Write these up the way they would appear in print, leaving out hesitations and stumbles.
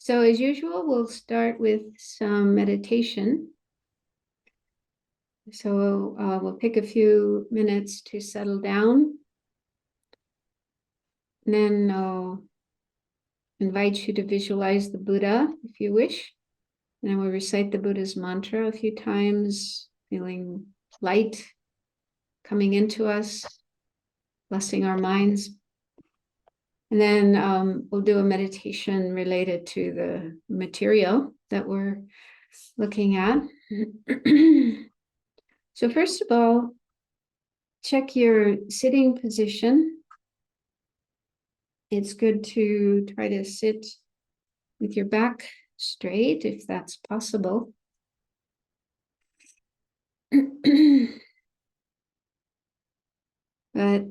So as usual, we'll start with some meditation. So we'll pick a few minutes to settle down. And then I'll invite you to visualize the Buddha if you wish. And then we'll recite the Buddha's mantra a few times, feeling light coming into us, blessing our minds. And then we'll do a meditation related to the material that we're looking at. So first of all, check your sitting position. It's good to try to sit with your back straight if that's possible. But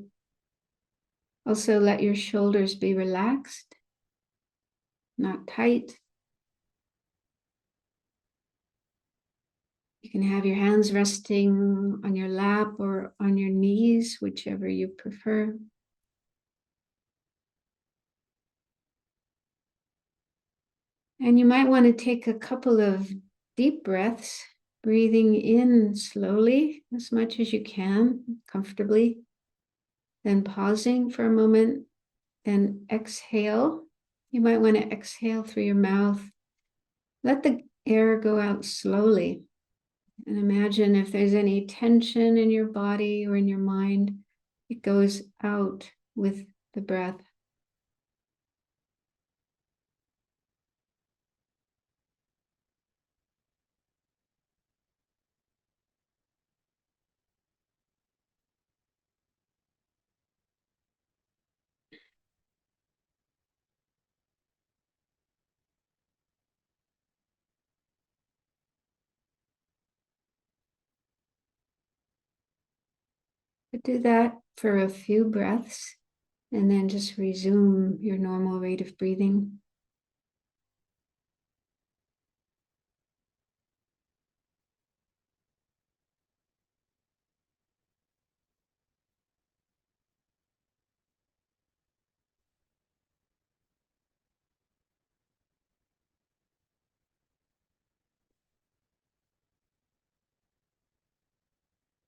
also let your shoulders be relaxed, not tight. You can have your hands resting on your lap or on your knees, whichever you prefer. And you might want to take a couple of deep breaths, breathing in slowly as much as you can, comfortably. Then pausing for a moment, then exhale. You might want to exhale through your mouth. Let the air go out slowly. And imagine if there's any tension in your body or in your mind, it goes out with the breath. But do that for a few breaths and then just resume your normal rate of breathing.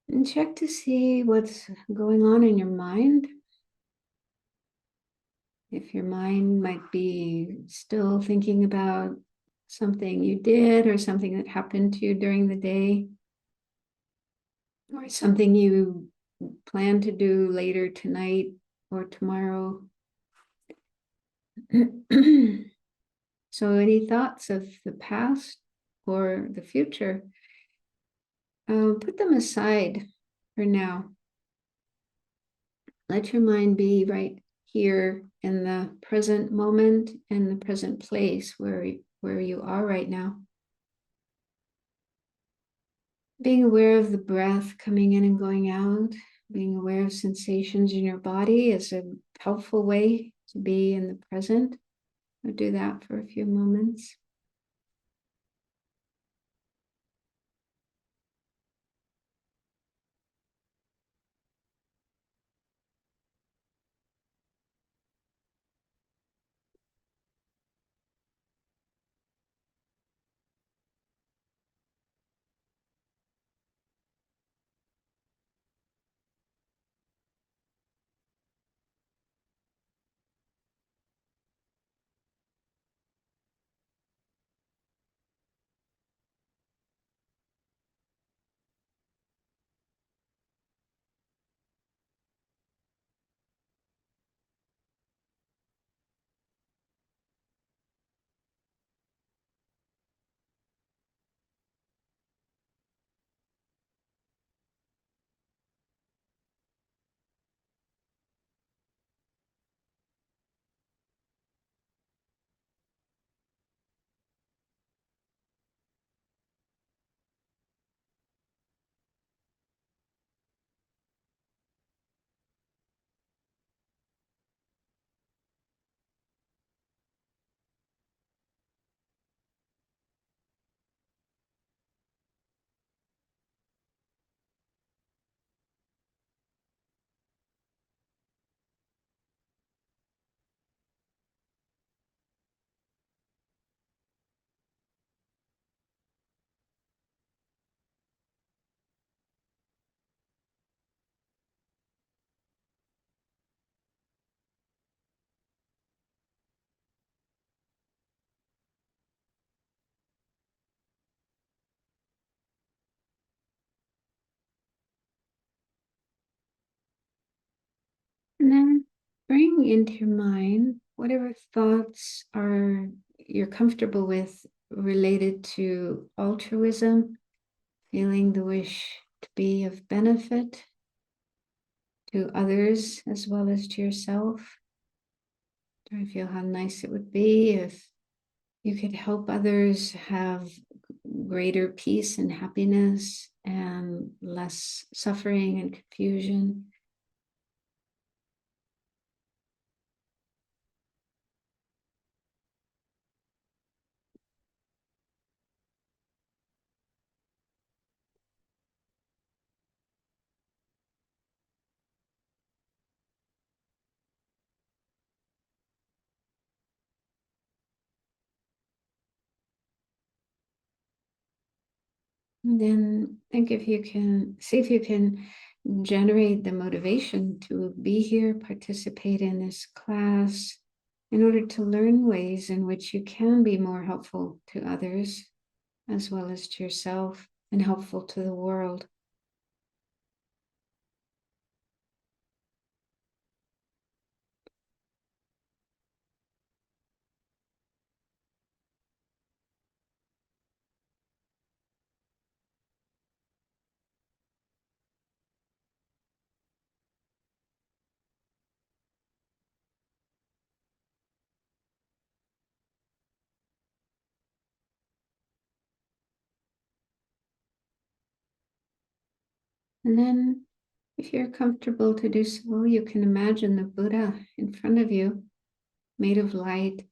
And check to see what's going on in your mind. If your mind might be still thinking about something you did or something that happened to you during the day, or something you plan to do later tonight or tomorrow. So any thoughts of the past or the future, put them aside for now. Let your mind be right here in the present moment and the present place where you are right now. Being aware of the breath coming in and going out, being aware of sensations in your body is a helpful way to be in the present. I'll do that for a few moments. And then bring into your mind whatever thoughts are you're comfortable with related to altruism, feeling the wish to be of benefit to others as well as to yourself. Do I feel how nice it would be if you could help others have greater peace and happiness and less suffering and confusion? And then think if you can, see if you can generate the motivation to be here, participate in this class, in order to learn ways in which you can be more helpful to others as well as to yourself and helpful to the world. And then, if you're comfortable to do so, you can imagine the Buddha in front of you, made of light,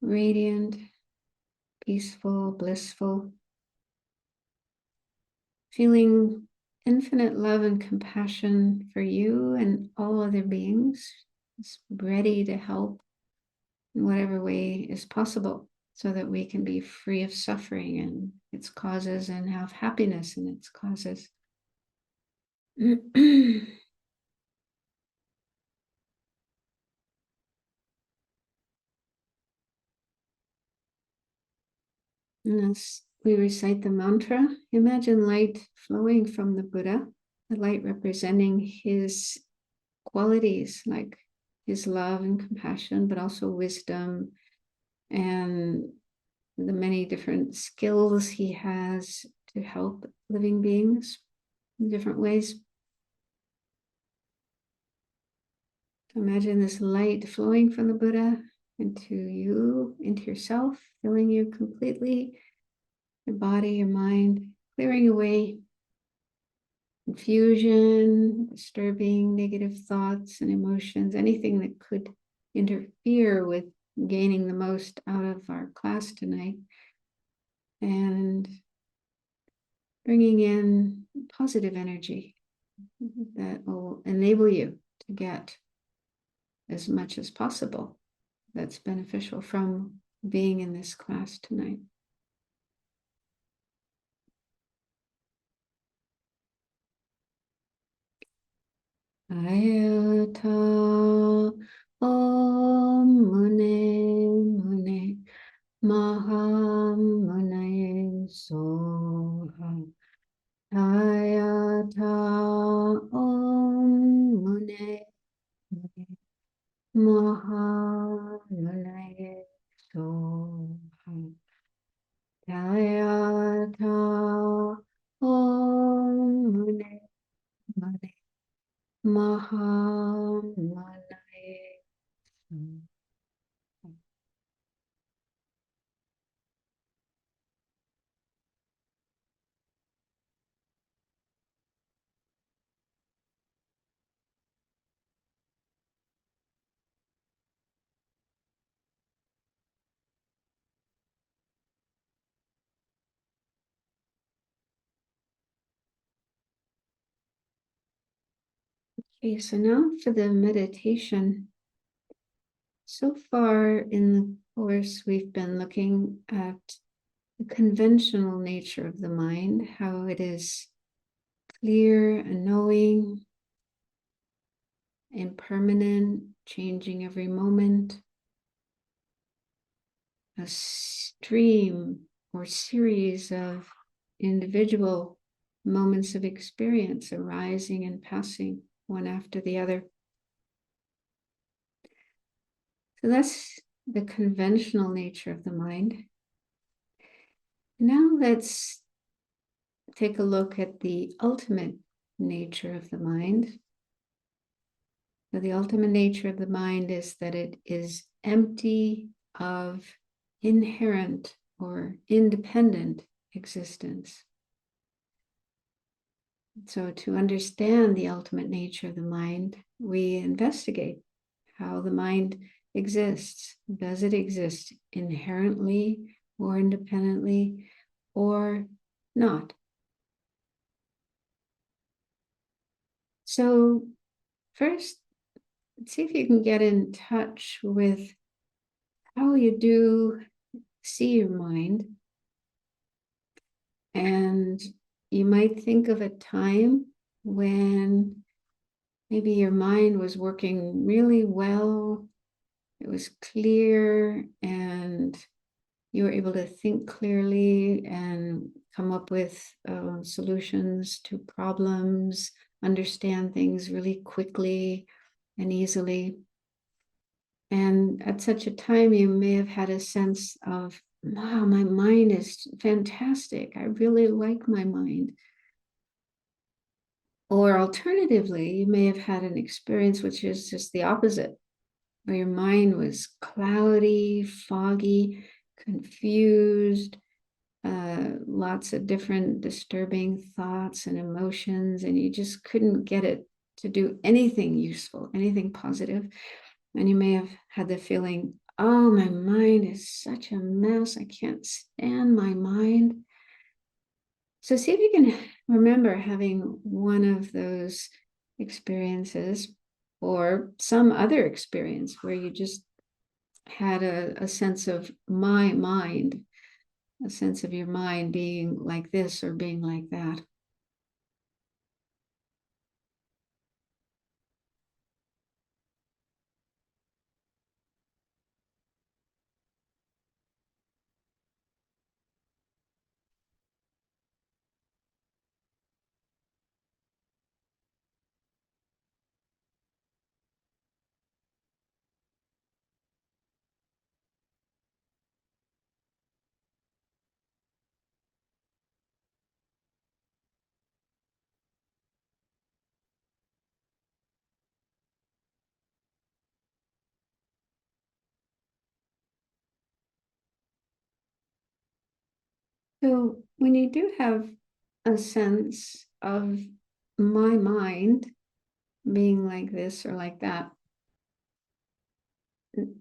radiant, peaceful, blissful, feeling infinite love and compassion for you and all other beings, is ready to help in whatever way is possible so that we can be free of suffering and its causes and have happiness in its causes. As we recite the mantra, imagine light flowing from the Buddha, the light representing his qualities like his love and compassion, but also wisdom and the many different skills he has to help living beings in different ways. Imagine this light flowing from the Buddha into you, into yourself, filling you completely, your body, your mind, clearing away confusion, disturbing negative thoughts and emotions, anything that could interfere with gaining the most out of our class tonight, and bringing in positive energy that will enable you to get as much as possible that's beneficial from being in this class tonight. Ayata Om Mune Mune Mahamunaye Soha Ayata Om Mune Mune Mahamunaye Soha Ayata Om Mune Mune Mahamunaye Soha. Okay, so now for the meditation. So far in the course, we've been looking at the conventional nature of the mind, how it is clear and knowing, impermanent, changing every moment, a stream or series of individual moments of experience arising and passing one after the other. So that's the conventional nature of the mind. Now let's take a look at the ultimate nature of the mind. So the ultimate nature of the mind is that it is empty of inherent or independent existence. So to understand the ultimate nature of the mind, we investigate how the mind exists. Does it exist inherently or independently or not? So first, see if you can get in touch with how you do see your mind. And you might think of a time when maybe your mind was working really well, it was clear, and you were able to think clearly and come up with solutions to problems, understand things really quickly and easily. And at such a time, you may have had a sense of, wow, my mind is fantastic. I really like my mind. Or alternatively, you may have had an experience which is just the opposite, where your mind was cloudy, foggy, confused, lots of different disturbing thoughts and emotions, and you just couldn't get it to do anything useful, anything positive. And you may have had the feeling, oh, my mind is such a mess. I can't stand my mind. So see if you can remember having one of those experiences or some other experience where you just had a sense of my mind, a sense of your mind being like this or being like that. So when you do have a sense of my mind being like this or like that,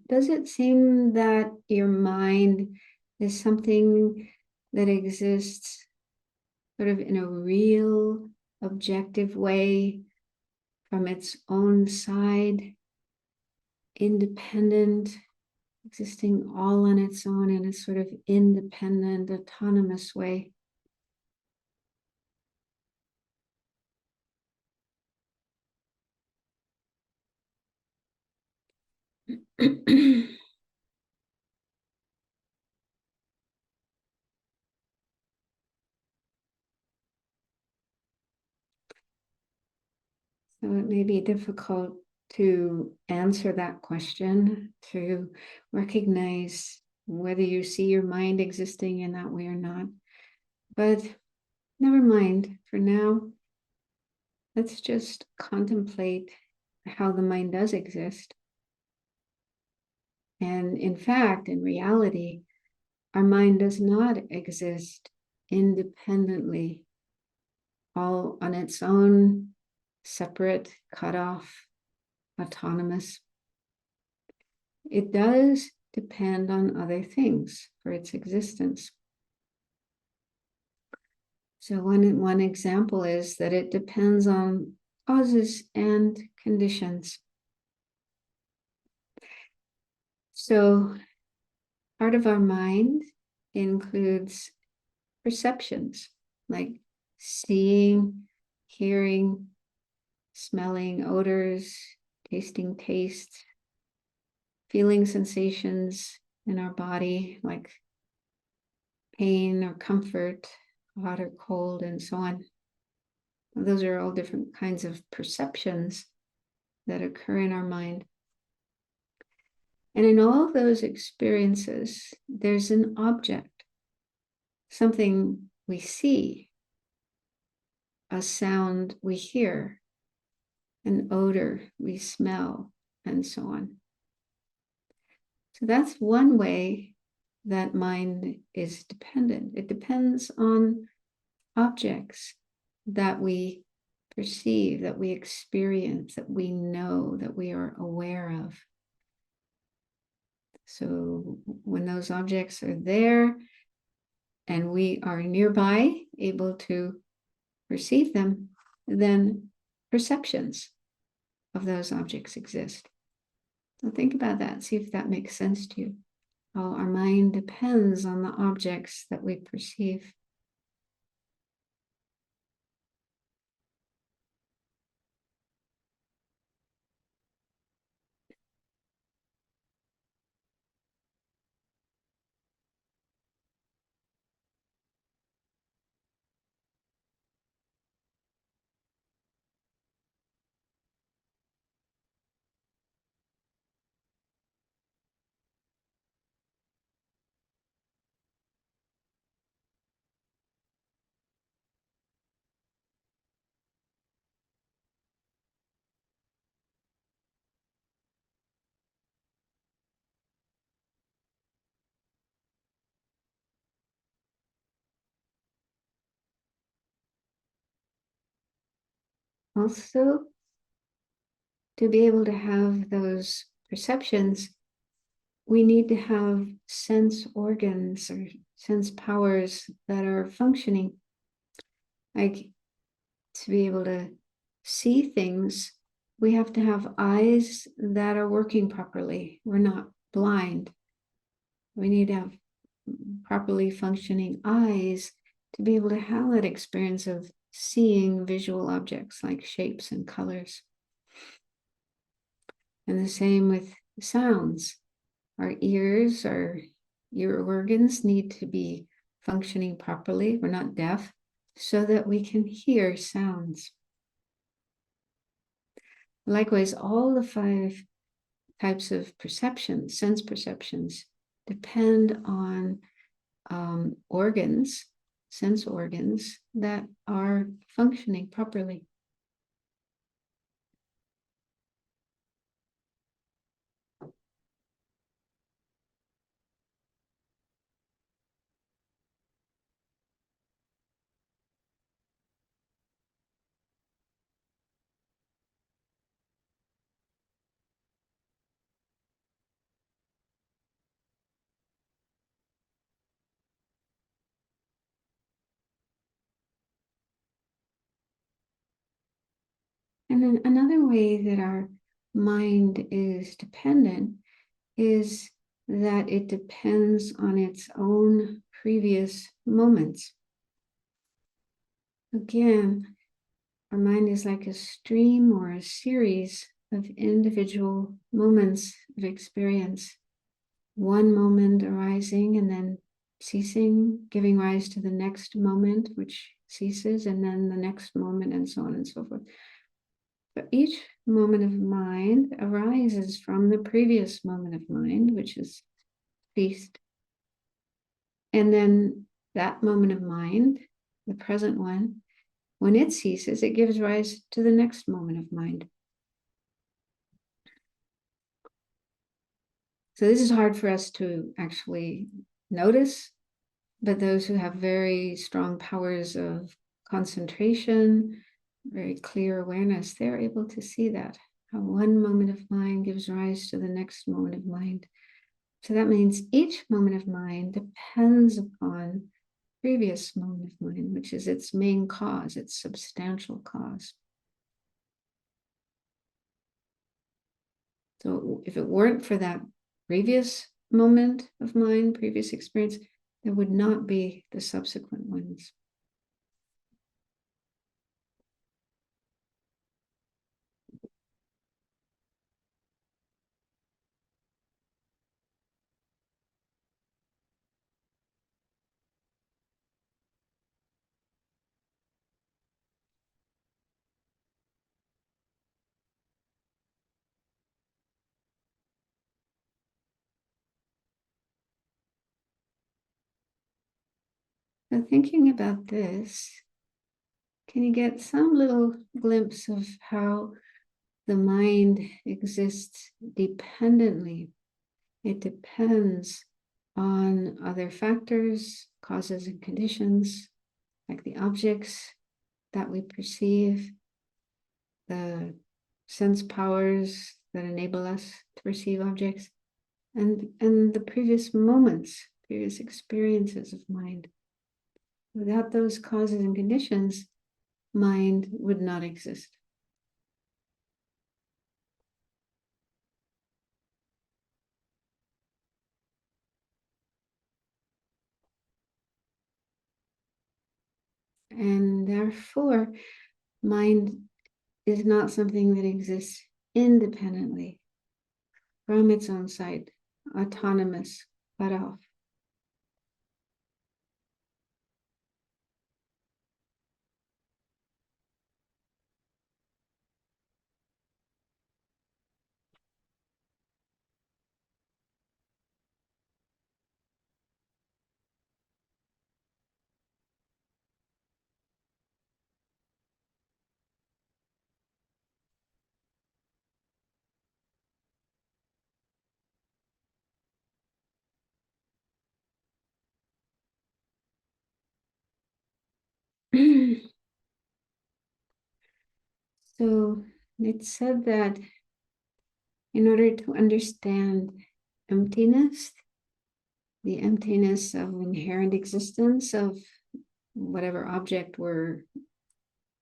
does it seem that your mind is something that exists sort of in a real, objective way from its own side, independent, existing all on its own in a sort of independent, autonomous way? So it may be difficult to answer that question, to recognize whether you see your mind existing in that way or not. But never mind. For now, let's just contemplate how the mind does exist. And in fact, in reality, our mind does not exist independently, all on its own, separate, cut off, autonomous. It does depend on other things for its existence. So one example is that it depends on causes and conditions. So part of our mind includes perceptions like seeing, hearing, smelling odors, tasting tastes, feeling sensations in our body like pain or comfort, hot or cold, and so on. Those are all different kinds of perceptions that occur in our mind. And in all those experiences, there's an object, something we see, a sound we hear, an odor we smell, and so on. So that's one way that mind is dependent. It depends on objects that we perceive, that we experience, that we know, that we are aware of. So when those objects are there and we are nearby, able to perceive them, then perceptions of those objects exist. So think about that, see if that makes sense to you. How our mind depends on the objects that we perceive. Also, to be able to have those perceptions, we need to have sense organs or sense powers that are functioning. Like to be able to see things, we have to have eyes that are working properly. We're not blind. We need to have properly functioning eyes to be able to have that experience of seeing visual objects like shapes and colors. And the same with sounds. Our ears, our ear organs need to be functioning properly. We're not deaf, so that we can hear sounds. Likewise, all the 5 types of perceptions, sense perceptions, depend on organs, sense organs that are functioning properly. And then another way that our mind is dependent is that it depends on its own previous moments. Again, our mind is like a stream or a series of individual moments of experience. One moment arising and then ceasing, giving rise to the next moment, which ceases, and then the next moment, and so on and so forth. But each moment of mind arises from the previous moment of mind, which is ceased. And then that moment of mind, the present one, when it ceases, it gives rise to the next moment of mind. So this is hard for us to actually notice, but those who have very strong powers of concentration, very clear awareness, they're able to see that, how one moment of mind gives rise to the next moment of mind. So that means each moment of mind depends upon previous moment of mind, which is its main cause, its substantial cause. So if it weren't for that previous moment of mind, previous experience, there would not be the subsequent ones. So thinking about this, can you get some little glimpse of how the mind exists dependently? It depends on other factors, causes and conditions, like the objects that we perceive, the sense powers that enable us to perceive objects, and the previous moments, previous experiences of mind. Without those causes and conditions, mind would not exist. And therefore, mind is not something that exists independently from its own side, autonomous, cut off. So it's said that in order to understand emptiness, the emptiness of inherent existence of whatever object we're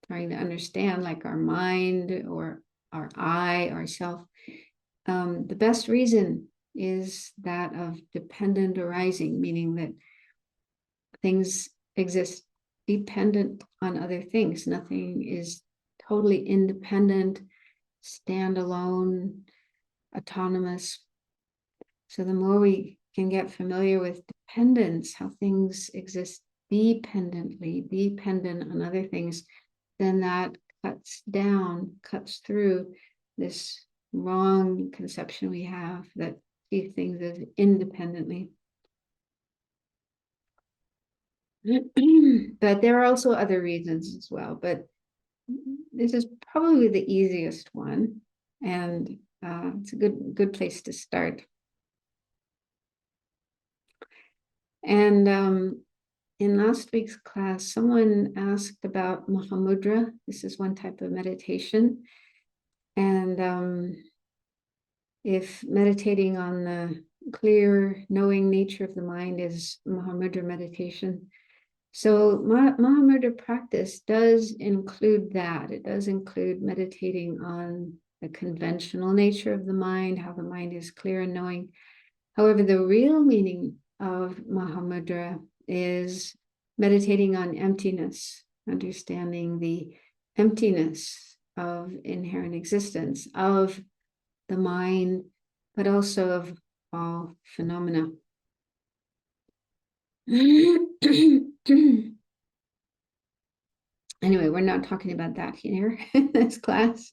trying to understand, like our mind or our I, ourself, the best reason is that of dependent arising, meaning that things exist dependent on other things. Nothing is totally independent, standalone, autonomous. So the more we can get familiar with dependence, how things exist dependently, dependent on other things, then that cuts through this wrong conception we have that see things as independently. But there are also other reasons as well, but this is probably the easiest one, and it's a good place to start. And in last week's class, someone asked about Mahamudra. This is one type of meditation. And if meditating on the clear, knowing nature of the mind is Mahamudra meditation. So Mahamudra practice does include that. It does include meditating on the conventional nature of the mind, how the mind is clear and knowing. However, the real meaning of Mahamudra is meditating on emptiness, understanding the emptiness of inherent existence, of the mind, but also of all phenomena. Anyway, we're not talking about that here in this class.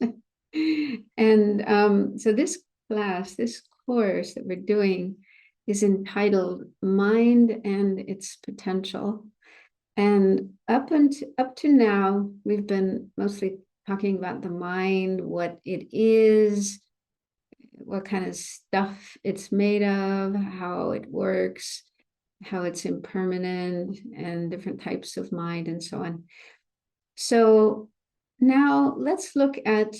And so this class, this course that we're doing is entitled Mind and Its Potential. And up to now, we've been mostly talking about the mind, what it is, what kind of stuff it's made of, how it works, how it's impermanent, and different types of mind and so on. So now let's look at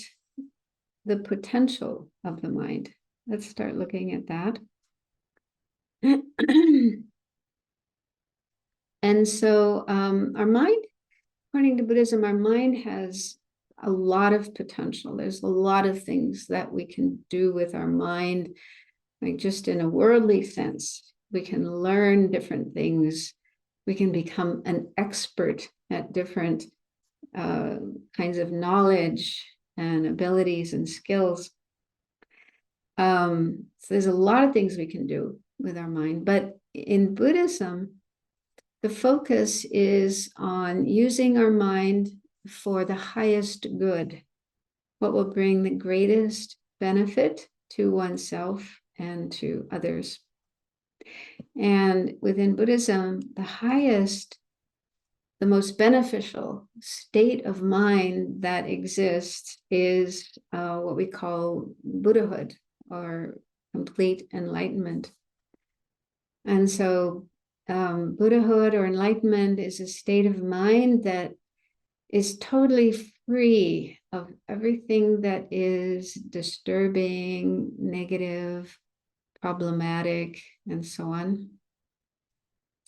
the potential of the mind. Let's start looking at that. And so our mind, according to Buddhism, our mind has a lot of potential. There's a lot of things that we can do with our mind, like just in a worldly sense. We can learn different things. We can become an expert at different kinds of knowledge and abilities and skills. So there's a lot of things we can do with our mind. But in Buddhism, the focus is on using our mind for the highest good, what will bring the greatest benefit to oneself and to others. And within Buddhism, the highest the most beneficial state of mind that exists is what we call Buddhahood, or complete enlightenment. And so Buddhahood or enlightenment is a state of mind that is totally free of everything that is disturbing, negative, problematic, and so on.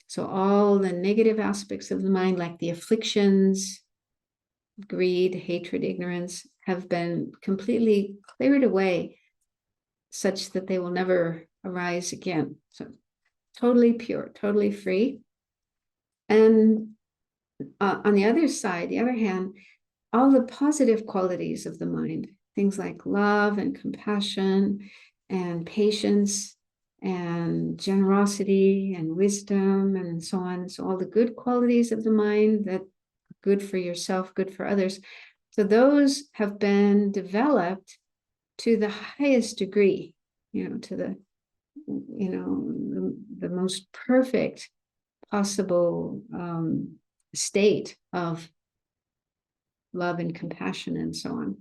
So all the negative aspects of the mind, like the afflictions, greed, hatred, ignorance, have been completely cleared away such that they will never arise again. So totally pure, totally free. And on the other side, the other hand, all the positive qualities of the mind, things like love and compassion and patience and generosity and wisdom and so on. So all the good qualities of the mind that are good for yourself, good for others. So those have been developed to the highest degree, to the, the most perfect possible state of love and compassion and so on.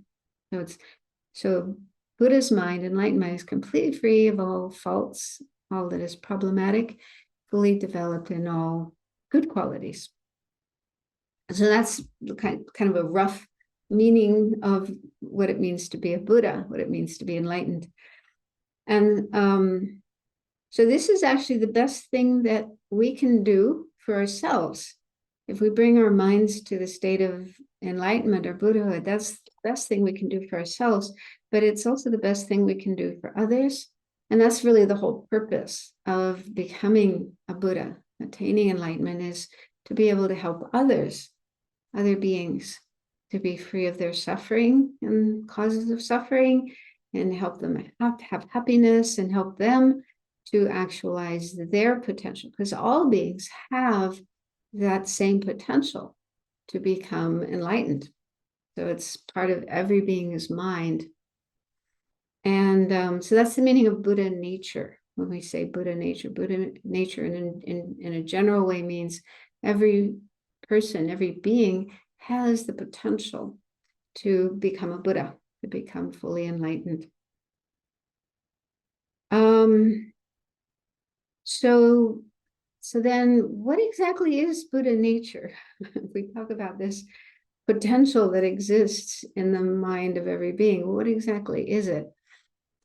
So Buddha's mind, enlightened mind, is completely free of all faults, all that is problematic, fully developed in all good qualities. So that's kind of a rough meaning of what it means to be a Buddha, what it means to be enlightened. And so this is actually the best thing that we can do for ourselves. If we bring our minds to the state of enlightenment or Buddhahood, that's the best thing we can do for ourselves, but it's also the best thing we can do for others. And that's really the whole purpose of becoming a Buddha, attaining enlightenment, is to be able to help others, other beings, to be free of their suffering and causes of suffering, and help them have happiness and help them to actualize their potential, because all beings have that same potential to become enlightened. So it's part of every being's mind. And so that's the meaning of Buddha nature. When we say Buddha nature in a general way means every person, every being has the potential to become a Buddha, to become fully enlightened. So then what exactly is Buddha nature? If we talk about this potential that exists in the mind of every being, what exactly is it?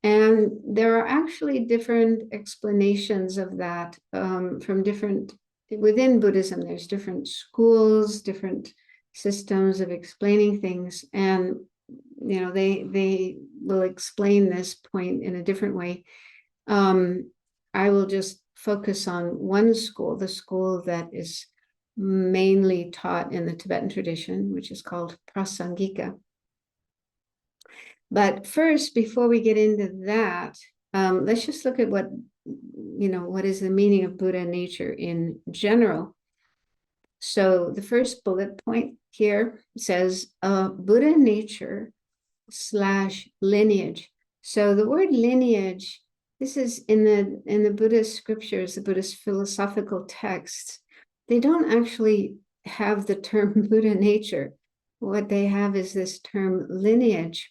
And there are actually different explanations of that within Buddhism. There's different schools, different systems of explaining things. And, they will explain this point in a different way. I will just focus on one school, the school that is mainly taught in the Tibetan tradition, which is called Prasangika. But first, before we get into that, let's just look at what is the meaning of Buddha nature in general. So the first bullet point here says Buddha nature / lineage. So the word lineage, this is in the Buddhist scriptures, the Buddhist philosophical texts. They don't actually have the term Buddha nature. What they have is this term lineage.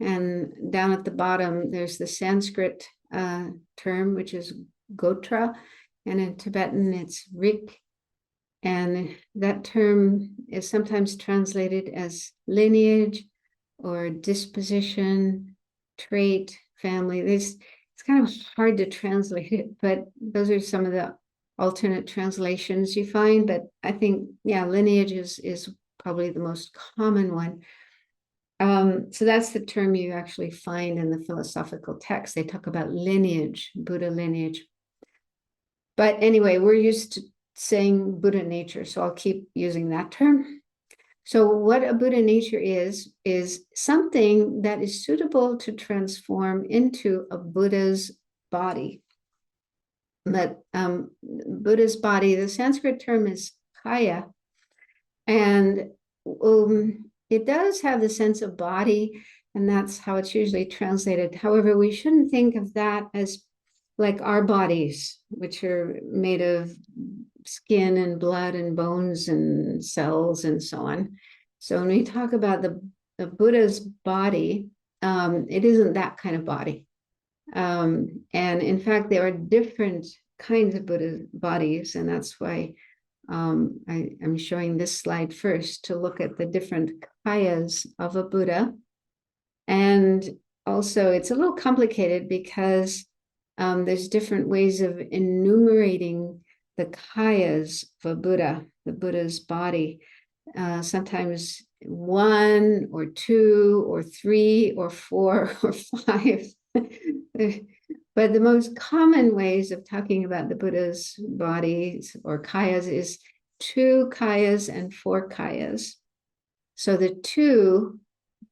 And down at the bottom, there's the Sanskrit term, which is gotra. And in Tibetan, it's rik. And that term is sometimes translated as lineage or disposition, trait, family. It's kind of hard to translate it, but those are some of the alternate translations you find. But I think, lineage is probably the most common one. So that's the term you actually find in the philosophical text. They talk about lineage, Buddha lineage. But anyway, we're used to saying Buddha nature, so I'll keep using that term. So what a Buddha nature is something that is suitable to transform into a Buddha's body. But Buddha's body, the Sanskrit term is kaya, and it does have the sense of body, and that's how it's usually translated. However, we shouldn't think of that as like our bodies, which are made of skin and blood and bones and cells and so on. So when we talk about the Buddha's body, it isn't that kind of body. And in fact, there are different kinds of Buddha bodies, and that's why I'm showing this slide first to look at the different kayas of a Buddha. And also, it's a little complicated because there's different ways of enumerating the kayas of a Buddha, the Buddha's body. Sometimes 1 or 2 or 3 or 4 or 5. But the most common ways of talking about the Buddha's bodies or kayas is 2 kayas and 4 kayas. So the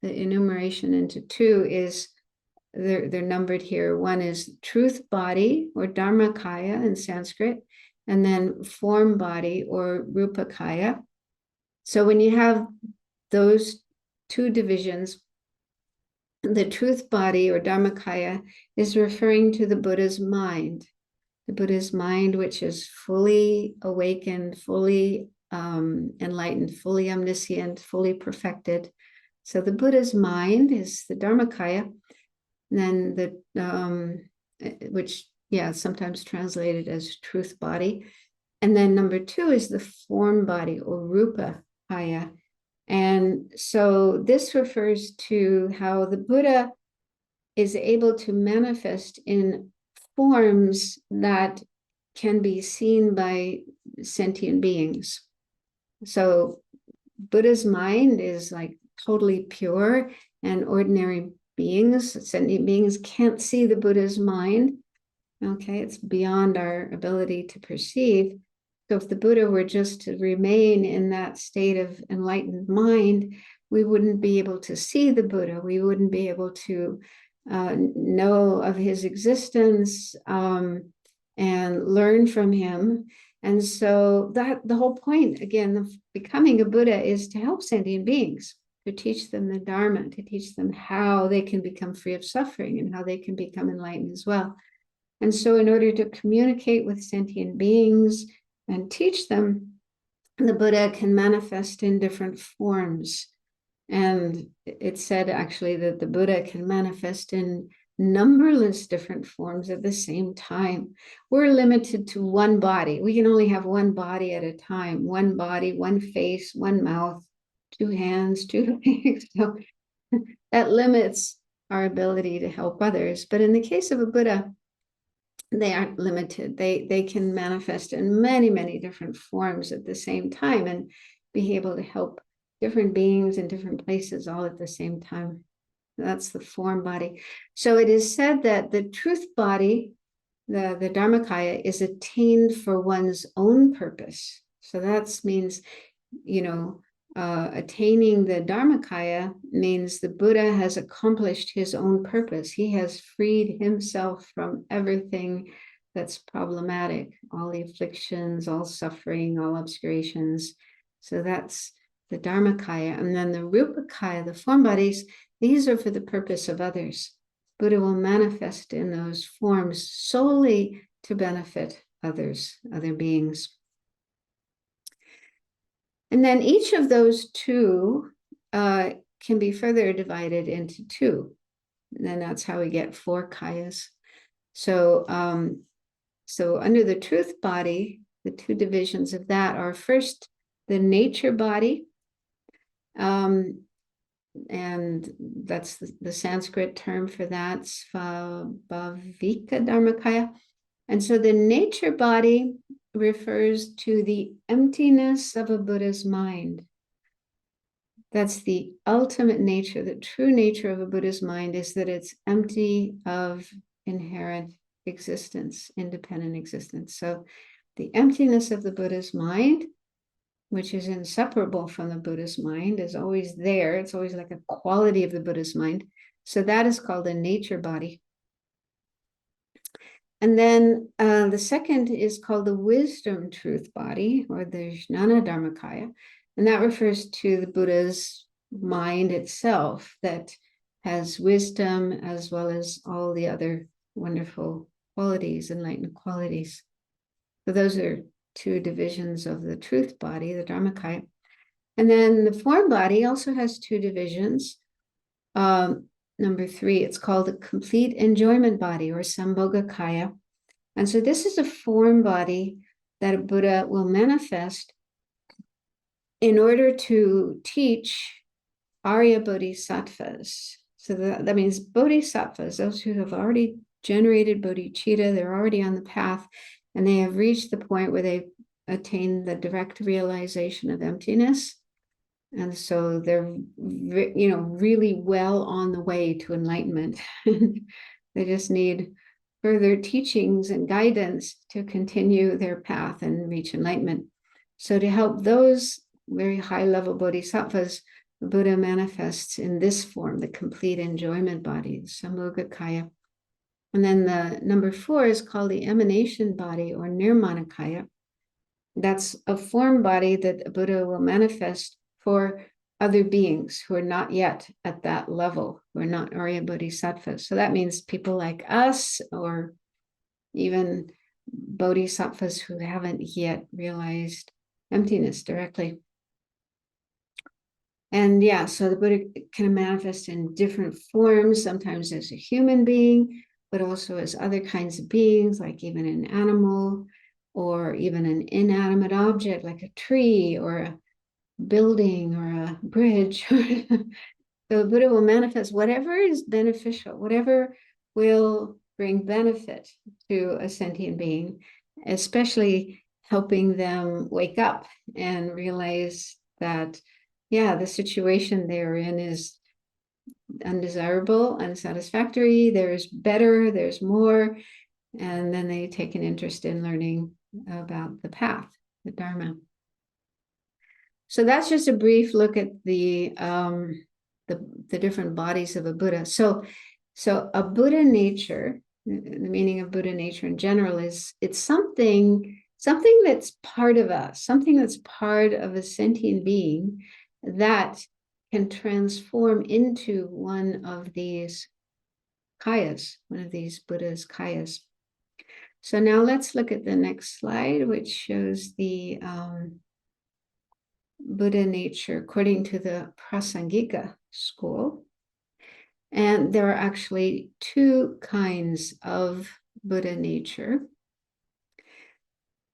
enumeration into 2 is, they're numbered here. 1 is truth body or dharmakaya in Sanskrit, and then form body or rupakaya. So when you have those 2 divisions, the truth body or dharmakaya is referring to the Buddha's mind. The Buddha's mind, which is fully awakened, fully enlightened, fully omniscient, fully perfected. So the Buddha's mind is the dharmakaya, and then which sometimes translated as truth body. And then number 2 is the form body or rupa kaya. And so this refers to how the Buddha is able to manifest in forms that can be seen by sentient beings. So Buddha's mind is like totally pure, and ordinary beings, sentient beings, can't see the Buddha's mind. Okay, it's beyond our ability to perceive. So if the Buddha were just to remain in that state of enlightened mind, we wouldn't be able to see the Buddha. We wouldn't be able to know of his existence and learn from him. And so that the whole point, again, of becoming a Buddha is to help sentient beings, to teach them the Dharma, to teach them how they can become free of suffering and how they can become enlightened as well. And so in order to communicate with sentient beings and teach them, the Buddha can manifest in different forms. And it's said actually that the Buddha can manifest in numberless different forms at the same time. We're limited to one body. We can only have one body at a time, one body, one face, one mouth, 2 hands, 2 legs. So that limits our ability to help others. But in the case of a Buddha, they aren't limited. They can manifest in many, many different forms at the same time and be able to help different beings in different places all at the same time. That's the form body. So it is said that the truth body, the dharmakaya, is attained for one's own purpose. So that means, attaining the dharmakaya means the Buddha has accomplished his own purpose. He has freed himself from everything that's problematic, all the afflictions, all suffering, all obscurations. So that's the dharmakaya. And then the rupakaya, the form bodies, these are for the purpose of others. Buddha will manifest in those forms solely to benefit others, other beings. And then each of those 2 can be further divided into 2. And then that's how we get 4 kayas. So, so under the truth body, the 2 divisions of that are first the nature body. And that's the Sanskrit term for that, Svabhavika Dharmakaya. And so the nature body refers to the emptiness of a Buddha's mind. That's the ultimate nature, the true nature of a Buddha's mind is that it's empty of inherent existence, independent existence. So the emptiness of the Buddha's mind, which is inseparable from the Buddha's mind, is always there. It's always like a quality of the Buddha's mind. So that is called a nature body. And then the second is called the wisdom truth body, or the Jnana Dharmakaya. And that refers to the Buddha's mind itself that has wisdom as well as all the other wonderful qualities, enlightened qualities. So those are two divisions of the truth body, the Dharmakaya. And then the form body also has two divisions. Number 3, it's called the complete enjoyment body, or Sambhogakaya. And so this is a form body that a Buddha will manifest in order to teach Arya Bodhisattvas. So that means Bodhisattvas, those who have already generated bodhicitta, they're already on the path, and they have reached the point where they've attained the direct realization of emptiness. And so they're, really well on the way to enlightenment. They just need further teachings and guidance to continue their path and reach enlightenment. So to help those very high-level bodhisattvas, the Buddha manifests in this form, the complete enjoyment body, the Sambhogakaya. And then the number 4 is called the emanation body, or Nirmanakaya. That's a form body that a Buddha will manifest for other beings who are not yet at that level, who are not Arya Bodhisattvas. So that means people like us, or even Bodhisattvas who haven't yet realized emptiness directly. And yeah, so the Buddha can manifest in different forms, sometimes as a human being, but also as other kinds of beings, like even an animal, or even an inanimate object like a tree or a building or a bridge. So the Buddha will manifest whatever is beneficial, whatever will bring benefit to a sentient being, especially helping them wake up and realize that, yeah, the situation they're in is undesirable, unsatisfactory, there's better, there's more, and then they take an interest in learning about the path, the Dharma. So that's just a brief look at the different bodies of a Buddha. So a Buddha nature, the meaning of Buddha nature in general is it's something that's part of us, something that's part of a sentient being that can transform into one of these kayas, one of these Buddha's kayas. So now let's look at the next slide, which shows the Buddha nature according to the Prasangika school. And there are actually 2 kinds of Buddha nature.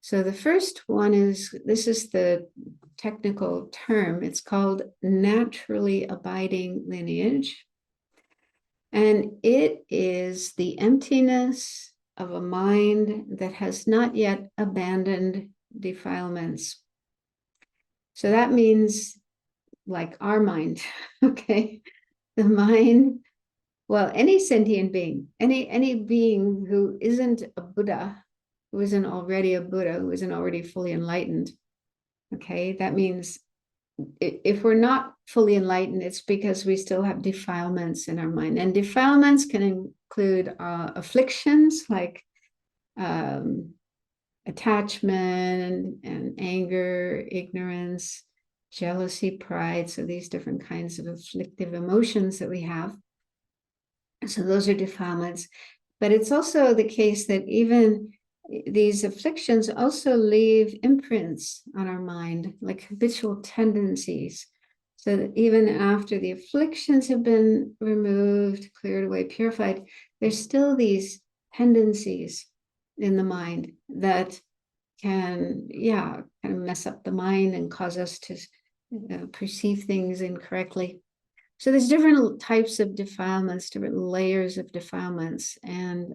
So the first one is, this is the technical term, it's called naturally abiding lineage. And it is the emptiness of a mind that has not yet abandoned defilements. So that means like our mind, okay? The mind, well, any sentient being, any being who isn't a Buddha, who isn't already a Buddha, who isn't already fully enlightened, okay? That means if we're not fully enlightened, it's because we still have defilements in our mind. And defilements can include afflictions like attachment and anger, ignorance, jealousy, pride. So these different kinds of afflictive emotions that we have. So those are defilements. But it's also the case that even these afflictions also leave imprints on our mind, like habitual tendencies. So that even after the afflictions have been removed, cleared away, purified, there's still these tendencies in the mind that can, kind of mess up the mind and cause us to perceive things incorrectly. So there's different types of defilements, different layers of defilements. And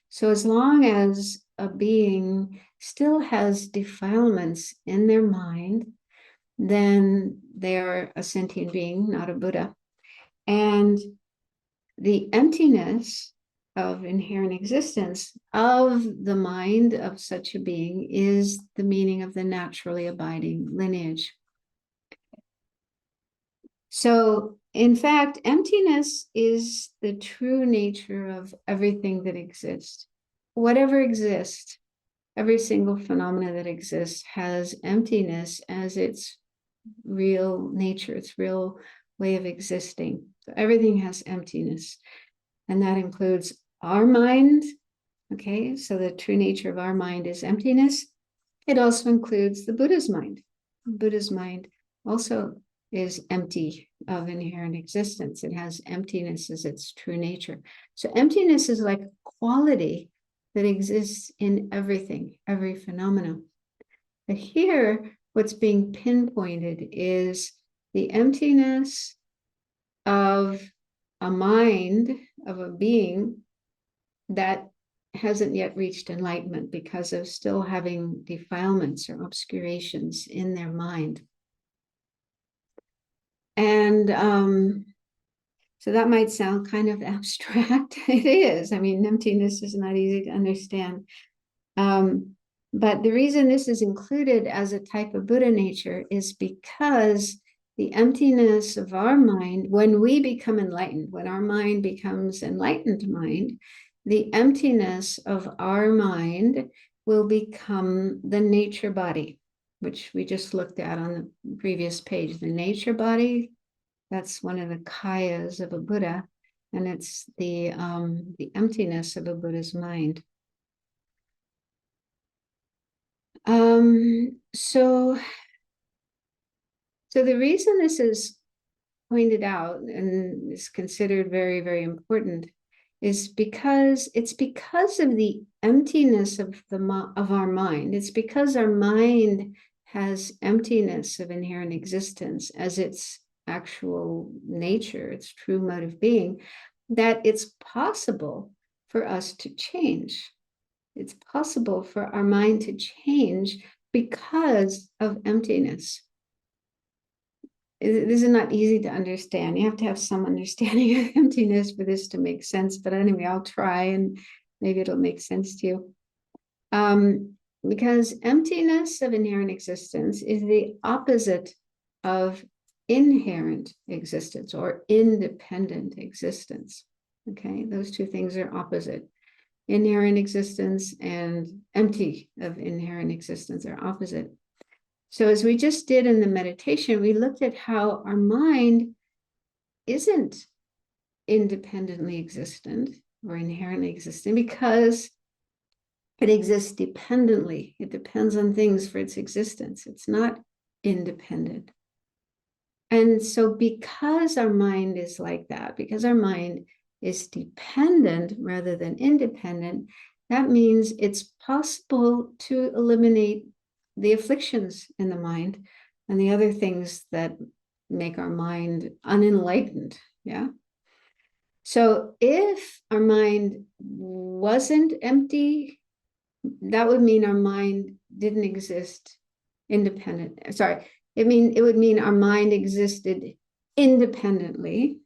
so as long as a being still has defilements in their mind, then they are a sentient being, not a Buddha. And the emptiness of inherent existence of the mind of such a being is the meaning of the naturally abiding lineage. So, in fact, emptiness is the true nature of everything that exists. Whatever exists, every single phenomena that exists has emptiness as its real nature, its real way of existing. So everything has emptiness. And that includes our mind. Okay, so the true nature of our mind is emptiness. It also includes the Buddha's mind. Buddha's mind also is empty of inherent existence. It has emptiness as its true nature. So emptiness is like a quality that exists in everything, every phenomenon. But here, what's being pinpointed is the emptiness of a mind, of a being that hasn't yet reached enlightenment because of still having defilements or obscurations in their mind. And so that might sound kind of abstract. It is. I mean, emptiness is not easy to understand. But the reason this is included as a type of Buddha nature is because the emptiness of our mind, when we become enlightened, when our mind becomes enlightened mind, the emptiness of our mind will become the nature body, which we just looked at on the previous page. The nature body, that's one of the kayas of a Buddha, and it's the emptiness of a Buddha's mind. So the reason this is pointed out and is considered very, very important is because it's because of the emptiness of our mind. It's because our mind has emptiness of inherent existence as its actual nature, its true mode of being, that it's possible for us to change. It's possible for our mind to change because of emptiness. This is not easy to understand. You have to have some understanding of emptiness for this to make sense. But anyway, I'll try and maybe it'll make sense to you. Because emptiness of inherent existence is the opposite of inherent existence or independent existence. Okay, those two things are opposite. Inherent existence and empty of inherent existence are opposite. So as we just did in the meditation, we looked at how our mind isn't independently existent or inherently existent because it exists dependently. It depends on things for its existence. It's not independent. And so because our mind is like that, because our mind is dependent rather than independent, that means it's possible to eliminate the afflictions in the mind and the other things that make our mind unenlightened. Yeah. So if our mind wasn't empty, that would mean our mind didn't exist independent. Sorry, it would mean our mind existed independently.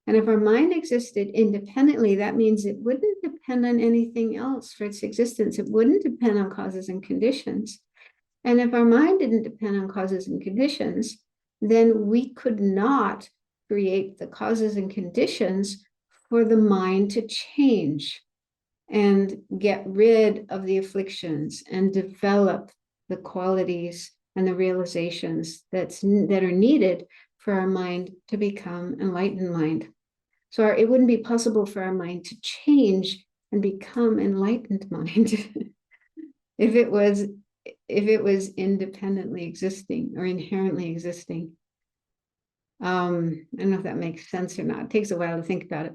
And if our mind existed independently, that means it wouldn't depend on anything else for its existence. It wouldn't depend on causes and conditions. And if our mind didn't depend on causes and conditions, then we could not create the causes and conditions for the mind to change and get rid of the afflictions and develop the qualities and the realizations that are needed for our mind to become enlightened mind. So it wouldn't be possible for our mind to change and become enlightened mind if it was independently existing or inherently existing. I don't know if that makes sense or not. It takes a while to think about it.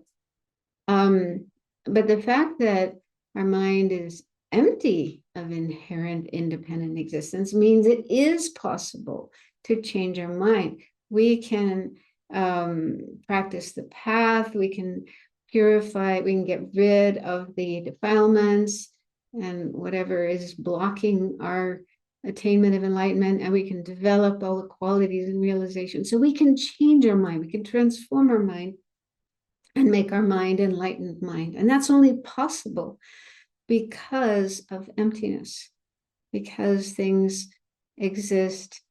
But the fact that our mind is empty of inherent independent existence means it is possible to change our mind. We can practice the path, we can purify, we can get rid of the defilements and whatever is blocking our attainment of enlightenment, and we can develop all the qualities and realizations. So we can change our mind, we can transform our mind and make our mind enlightened mind. And that's only possible because of emptiness, because things exist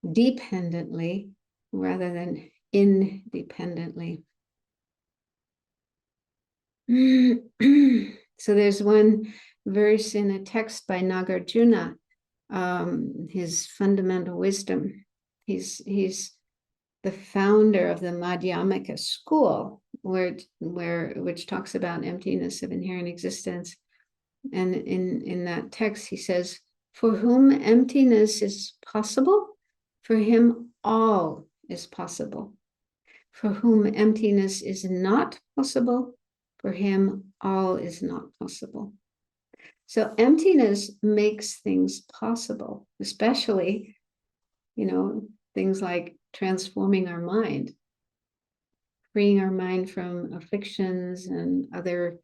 dependently rather than independently. So there's one verse in a text by Nagarjuna, his fundamental wisdom. He's the founder of the Madhyamaka school, which talks about emptiness of inherent existence. And in that text, he says, For whom emptiness is possible, for him all is possible. For whom emptiness is not possible, for him all is not possible. So emptiness makes things possible, especially, things like transforming our mind, freeing our mind from afflictions and other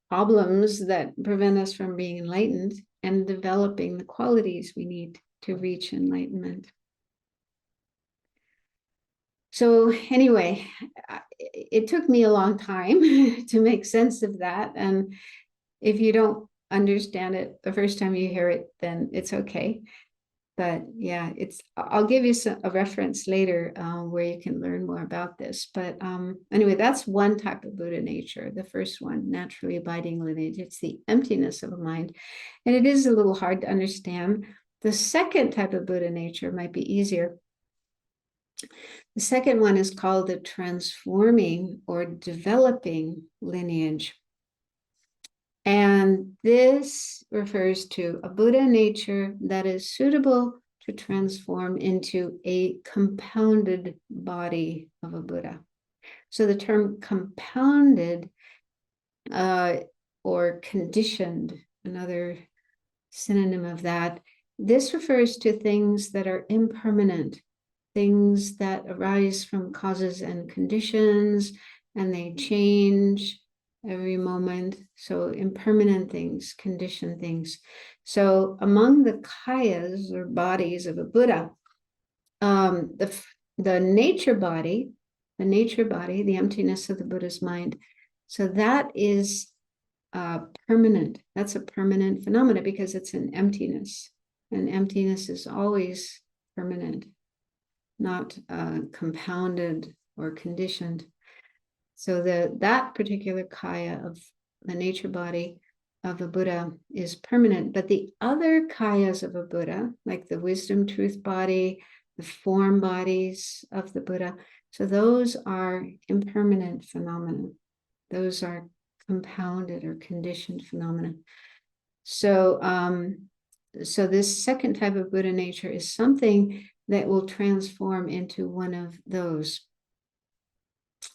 problems that prevent us from being enlightened, and developing the qualities we need to reach enlightenment. So anyway, it took me a long time to make sense of that. And if you don't understand it the first time you hear it, then it's okay. But yeah, I'll give you a reference later where you can learn more about this. But anyway, that's one type of Buddha nature. The first one, naturally abiding lineage. It's the emptiness of a mind. And it is a little hard to understand. The second type of Buddha nature might be easier. The second one is called the transforming or developing lineage. And this refers to a Buddha nature that is suitable to transform into a compounded body of a Buddha. So the term compounded or conditioned, another synonym of that, this refers to things that are impermanent, things that arise from causes and conditions, and they change every moment. So impermanent things, conditioned things. So among the kayas or bodies of a Buddha, the nature body, the emptiness of the Buddha's mind. So that is permanent. That's a permanent phenomena because it's an emptiness. And emptiness is always permanent, not compounded or conditioned. So that particular kaya of the nature body of a Buddha is permanent, but the other kayas of a Buddha, like the wisdom truth body, the form bodies of the Buddha, so those are impermanent phenomena. Those are compounded or conditioned phenomena. So, so this second type of Buddha nature is something that will transform into one of those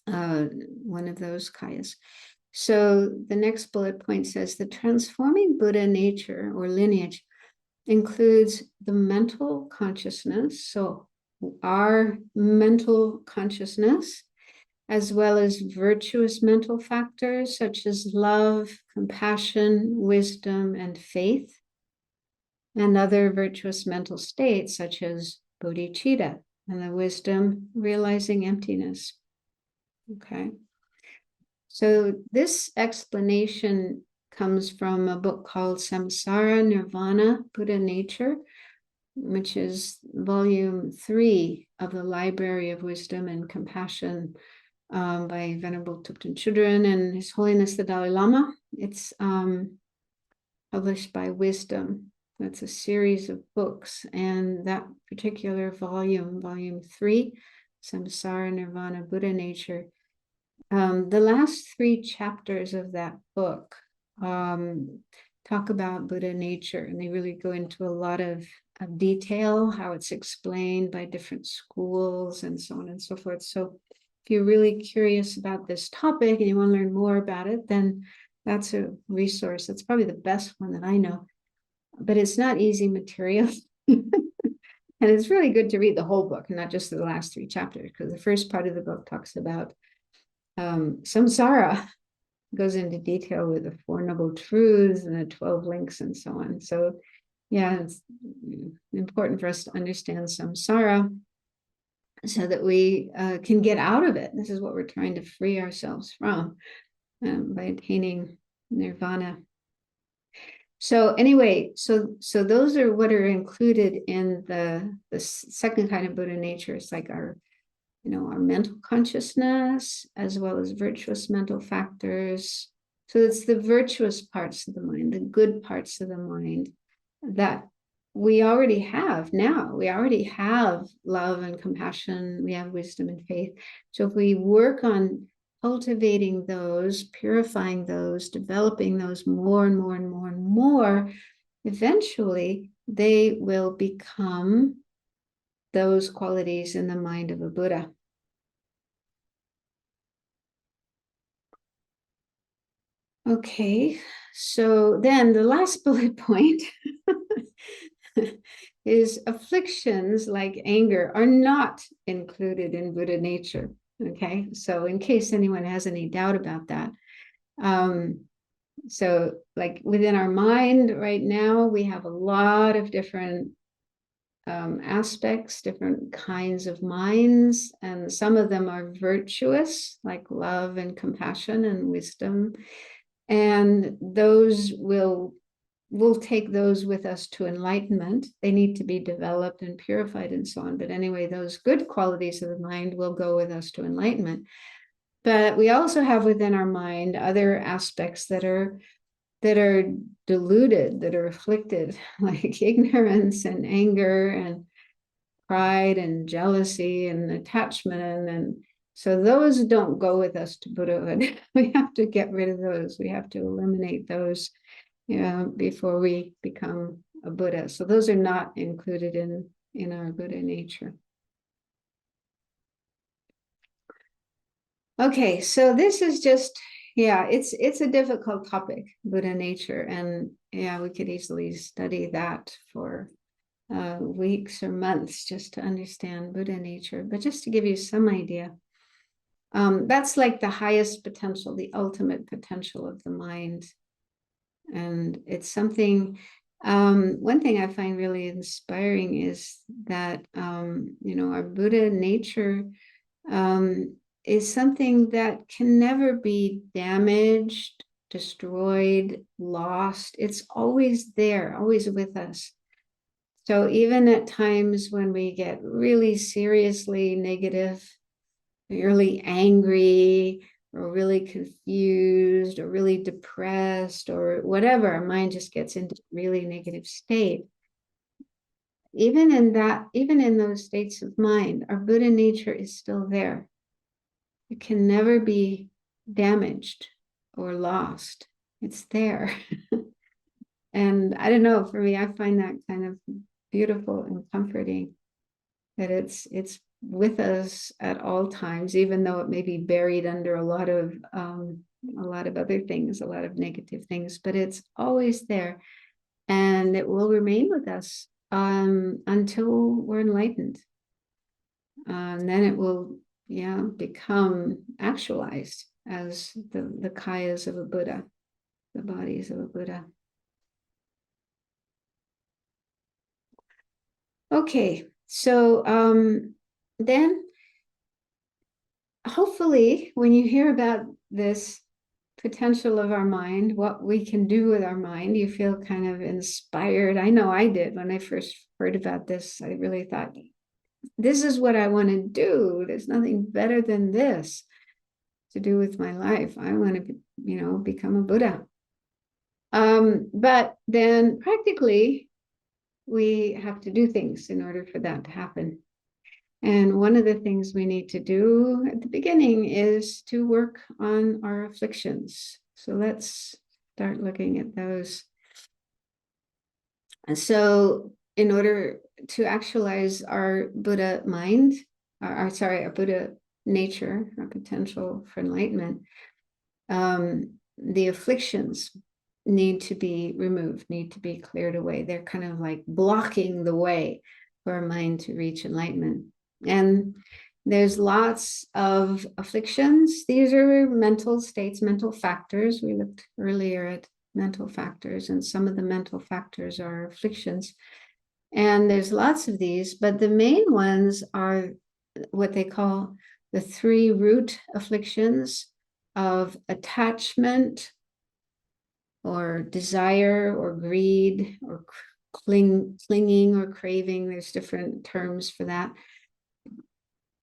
kayas. So the next bullet point says the transforming Buddha nature or lineage includes the mental consciousness, so our mental consciousness, as well as virtuous mental factors such as love, compassion, wisdom, and faith, and other virtuous mental states such as bodhicitta and the wisdom realizing emptiness. Okay. So this explanation comes from a book called Samsara Nirvana, Buddha Nature, which is volume 3 of the Library of Wisdom and Compassion by Venerable Thupten Chodron and His Holiness the Dalai Lama. It's published by Wisdom. That's a series of books, and that particular volume 3, Samsara Nirvana, Buddha Nature, the last 3 chapters of that book talk about Buddha nature, and they really go into a lot of detail, how it's explained by different schools and so on and so forth. So if you're really curious about this topic and you want to learn more about it, then that's a resource. That's probably the best one that I know, but it's not easy material. And it's really good to read the whole book and not just the last 3 chapters, because the first part of the book talks about samsara, goes into detail with the 4 Noble Truths and the 12 links and so on. So yeah, it's important for us to understand samsara so that we can get out of it. This is what we're trying to free ourselves from by attaining nirvana. So anyway, so those are what are included in the second kind of Buddha nature. It's like our mental consciousness, as well as virtuous mental factors. So it's the virtuous parts of the mind, the good parts of the mind that we already have now. We already have love and compassion. We have wisdom and faith. So if we work on cultivating those, purifying those, developing those more and more and more and more, eventually they will become those qualities in the mind of a Buddha. Okay, so then the last bullet point is afflictions like anger are not included in Buddha nature. Okay, so in case anyone has any doubt about that. So like within our mind right now, we have a lot of different aspects, different kinds of minds, and some of them are virtuous, like love and compassion and wisdom. And those we'll take those with us to enlightenment. They need to be developed and purified and so on. But anyway, those good qualities of the mind will go with us to enlightenment. But we also have within our mind other aspects that are deluded, that are afflicted, like ignorance and anger and pride and jealousy and attachment. And so those don't go with us to Buddhahood. We have to get rid of those. We have to eliminate those, before we become a Buddha. So those are not included in our Buddha nature. Okay, so this is just, it's a difficult topic, Buddha nature, and we could easily study that for weeks or months just to understand Buddha nature. But just to give you some idea, that's like the highest potential, the ultimate potential of the mind. And it's something, one thing I find really inspiring is that, our Buddha nature is something that can never be damaged, destroyed, lost. It's always there, always with us. So even at times when we get really seriously negative, really angry, or really confused, or really depressed, or whatever, our mind just gets into a really negative state. Even in those states of mind, our Buddha nature is still there. It can never be damaged or lost. It's there. And I don't know, for me, I find that kind of beautiful and comforting, that it's with us at all times, even though it may be buried under a lot of other things, a lot of negative things, but it's always there, and it will remain with us until we're enlightened. And then it will become actualized as the kayas of a Buddha, the bodies of a Buddha. Okay, so then hopefully when you hear about this potential of our mind, what we can do with our mind, you feel kind of inspired. I know I did when I first heard about this. I really thought, this is what I want to do. There's nothing better than this to do with my life. I want to, become a Buddha. But then practically, we have to do things in order for that to happen. And one of the things we need to do at the beginning is to work on our afflictions. So let's start looking at those. And so in order to actualize our Buddha mind, our Buddha nature, our potential for enlightenment, the afflictions need to be removed, need to be cleared away. They're kind of like blocking the way for our mind to reach enlightenment. And there's lots of afflictions. These are mental states, mental factors. We looked earlier at mental factors, and some of the mental factors are afflictions. And there's lots of these, but the main ones are what they call the three root afflictions of attachment, or desire, or greed, or clinging, or craving. There's different terms for that.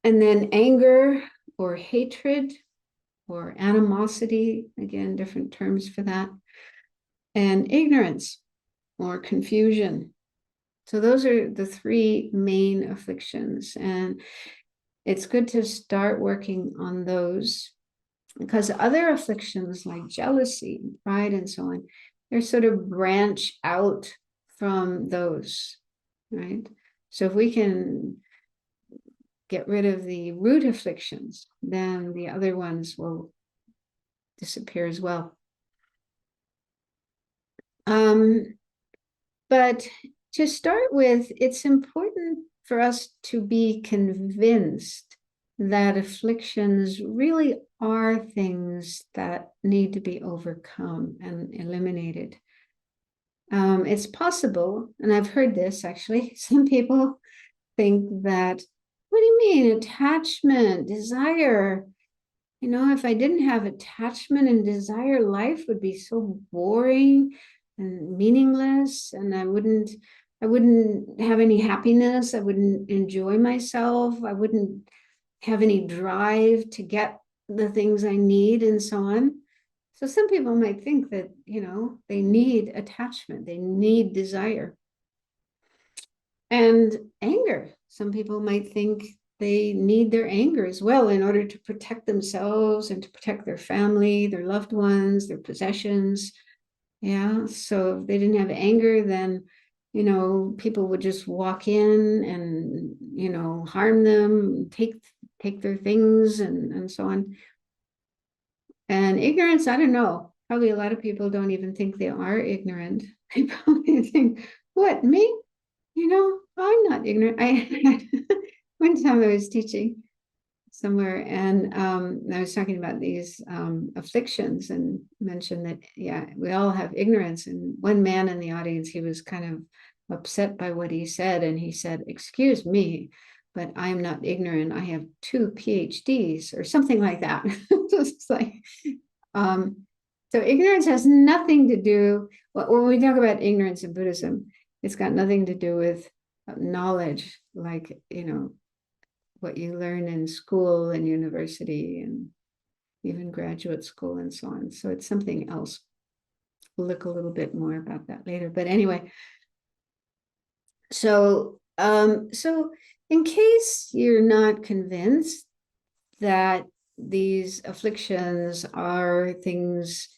And then anger, or hatred, or animosity, again, different terms for that. And ignorance, or confusion. So those are the three main afflictions. And it's good to start working on those, because other afflictions like jealousy, pride, and so on, they're sort of branch out from those, right? So if we can get rid of the root afflictions, then the other ones will disappear as well. But to start with, it's important for us to be convinced that afflictions really are things that need to be overcome and eliminated. It's possible, and I've heard this actually, some people think that, what do you mean, attachment, desire? If I didn't have attachment and desire, life would be so boring and meaningless, and I wouldn't have any happiness. I wouldn't enjoy myself. I wouldn't have any drive to get the things I need and so on. So some people might think that, they need attachment, they need desire. And anger. Some people might think they need their anger as well in order to protect themselves and to protect their family, their loved ones, their possessions. Yeah. So if they didn't have anger, then, people would just walk in and, harm them, take their things and so on. And ignorance, I don't know. Probably a lot of people don't even think they are ignorant. They probably think, what, me? I'm not ignorant. One time I was teaching somewhere, and I was talking about these afflictions and mentioned that, yeah, we all have ignorance. And one man in the audience, he was kind of upset by what he said. And he said, excuse me, but I am not ignorant. I have 2 PhDs or something like that. Just like, so ignorance has nothing to do, when we talk about ignorance in Buddhism, it's got nothing to do with knowledge, like, what you learn in school and university and even graduate school and so on. So it's something else. We'll look a little bit more about that later. But anyway, so in case you're not convinced that these afflictions are things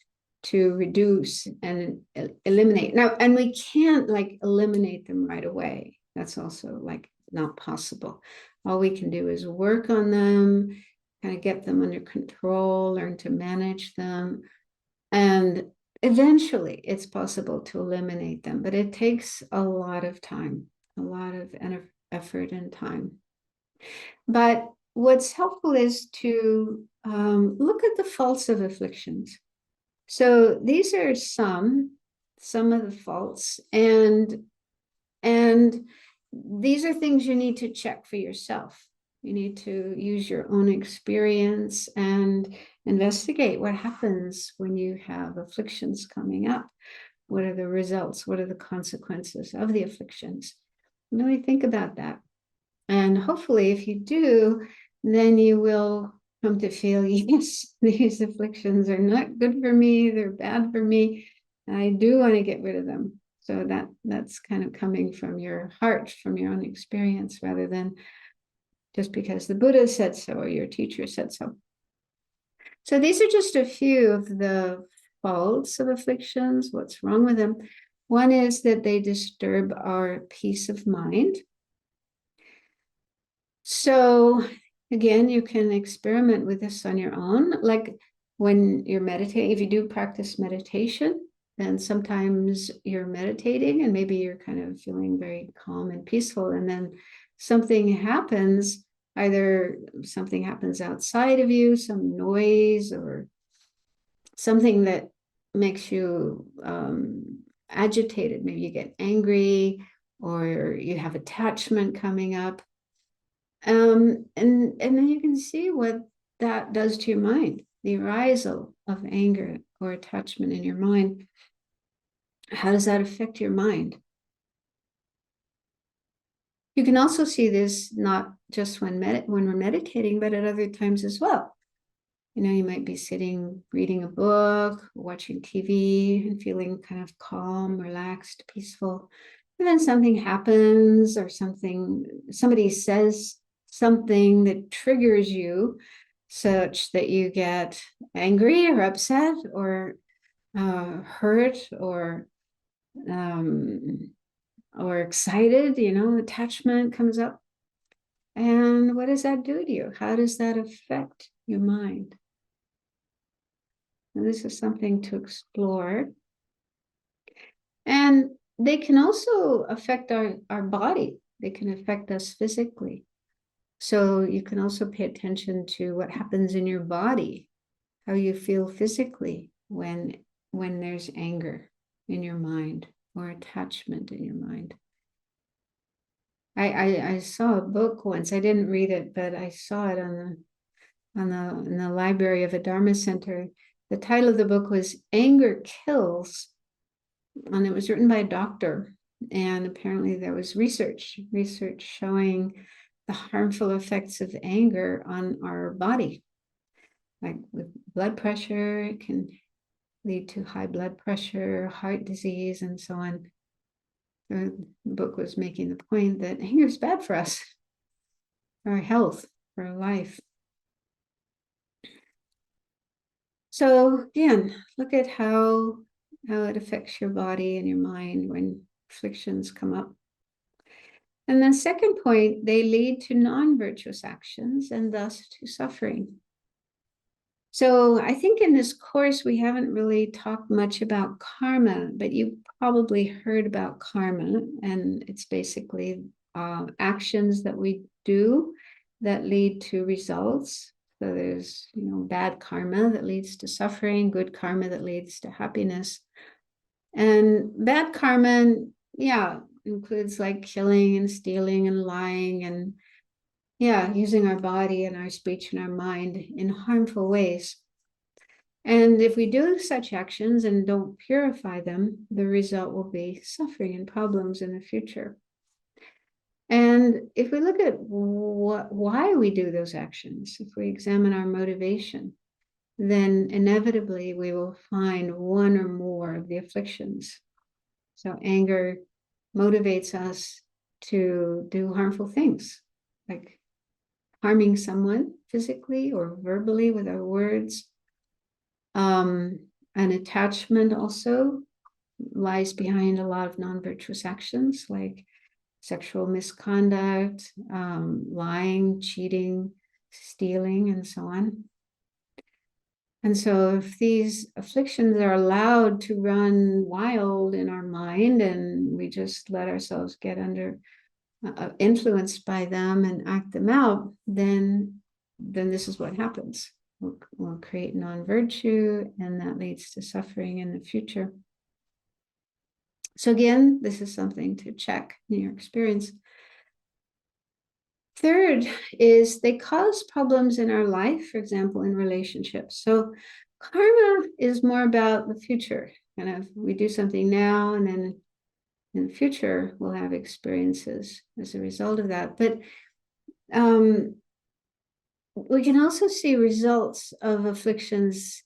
to reduce and eliminate. Now, and we can't like eliminate them right away. That's also like not possible. All we can do is work on them, kind of get them under control, learn to manage them. And eventually it's possible to eliminate them, but it takes a lot of time, a lot of effort and time. But what's helpful is to look at the faults of afflictions. So these are some of the faults, and these are things you need to check for yourself. You need to use your own experience and investigate what happens when you have afflictions coming up. What are the results? What are the consequences of the afflictions? Really think about that. And hopefully, if you do, then you will come to feel, yes, these afflictions are not good for me, they're bad for me. I do want to get rid of them. So that's kind of coming from your heart, from your own experience, rather than just because the Buddha said so or your teacher said so. So these are just a few of the faults of afflictions, what's wrong with them. One is that they disturb our peace of mind. So again, you can experiment with this on your own. Like when you're meditating, if you do practice meditation, then sometimes you're meditating and maybe you're kind of feeling very calm and peaceful. And then something happens, either something happens outside of you, some noise or something that makes you agitated. Maybe you get angry or you have attachment coming up. And then you can see what that does to your mind, the arisal of anger or attachment in your mind. How does that affect your mind? You can also see this not just when we're meditating, but at other times as well. You might be sitting, reading a book, watching TV, and feeling kind of calm, relaxed, peaceful. And then something happens or somebody says something that triggers you such that you get angry or upset or hurt or or excited, attachment comes up. And what does that do to you? How does that affect your mind? And this is something to explore. And they can also affect our body. They can affect us physically. So you can also pay attention to what happens in your body, how you feel physically when there's anger in your mind or attachment in your mind. I saw a book once. I didn't read it, but I saw it in the library of a Dharma center. The title of the book was Anger Kills, and it was written by a doctor. And apparently there was research showing the harmful effects of anger on our body. Like with blood pressure, it can lead to high blood pressure, heart disease, and so on. The book was making the point that anger is bad for us, for our health, for our life. So again, look at how it affects your body and your mind when afflictions come up. And then second point, they lead to non-virtuous actions and thus to suffering. So I think in this course, we haven't really talked much about karma, but you probably heard about karma, and it's basically actions that we do that lead to results. So there's, bad karma that leads to suffering, good karma that leads to happiness. And bad karma, includes like killing and stealing and lying and, using our body and our speech and our mind in harmful ways. And if we do such actions and don't purify them, the result will be suffering and problems in the future. And if we look at why we do those actions, if we examine our motivation, then inevitably we will find one or more of the afflictions. So anger motivates us to do harmful things, like harming someone physically or verbally with our words. An attachment also lies behind a lot of non-virtuous actions like sexual misconduct, lying, cheating, stealing, and so on. And so if these afflictions are allowed to run wild in our mind and we just let ourselves get under influenced by them and act them out, then this is what happens. We'll create non-virtue, and that leads to suffering in the future. So again, this is something to check in your experience. Third is they cause problems in our life, for example, in relationships. So karma is more about the future. Kind of, we do something now, and then in the future, we'll have experiences as a result of that. But we can also see results of afflictions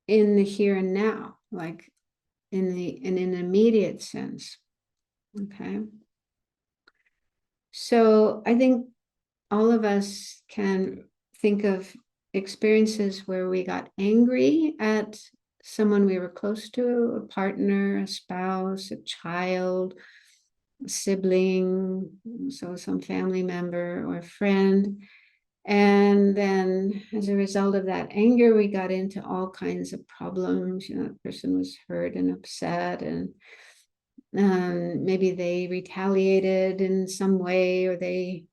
in the here and now, like in an immediate sense. Okay. So I think all of us can think of experiences where we got angry at someone we were close to, a partner, a spouse, a child, a sibling, so some family member or friend. And then as a result of that anger, we got into all kinds of problems. The person was hurt and upset, and maybe they retaliated in some way, or they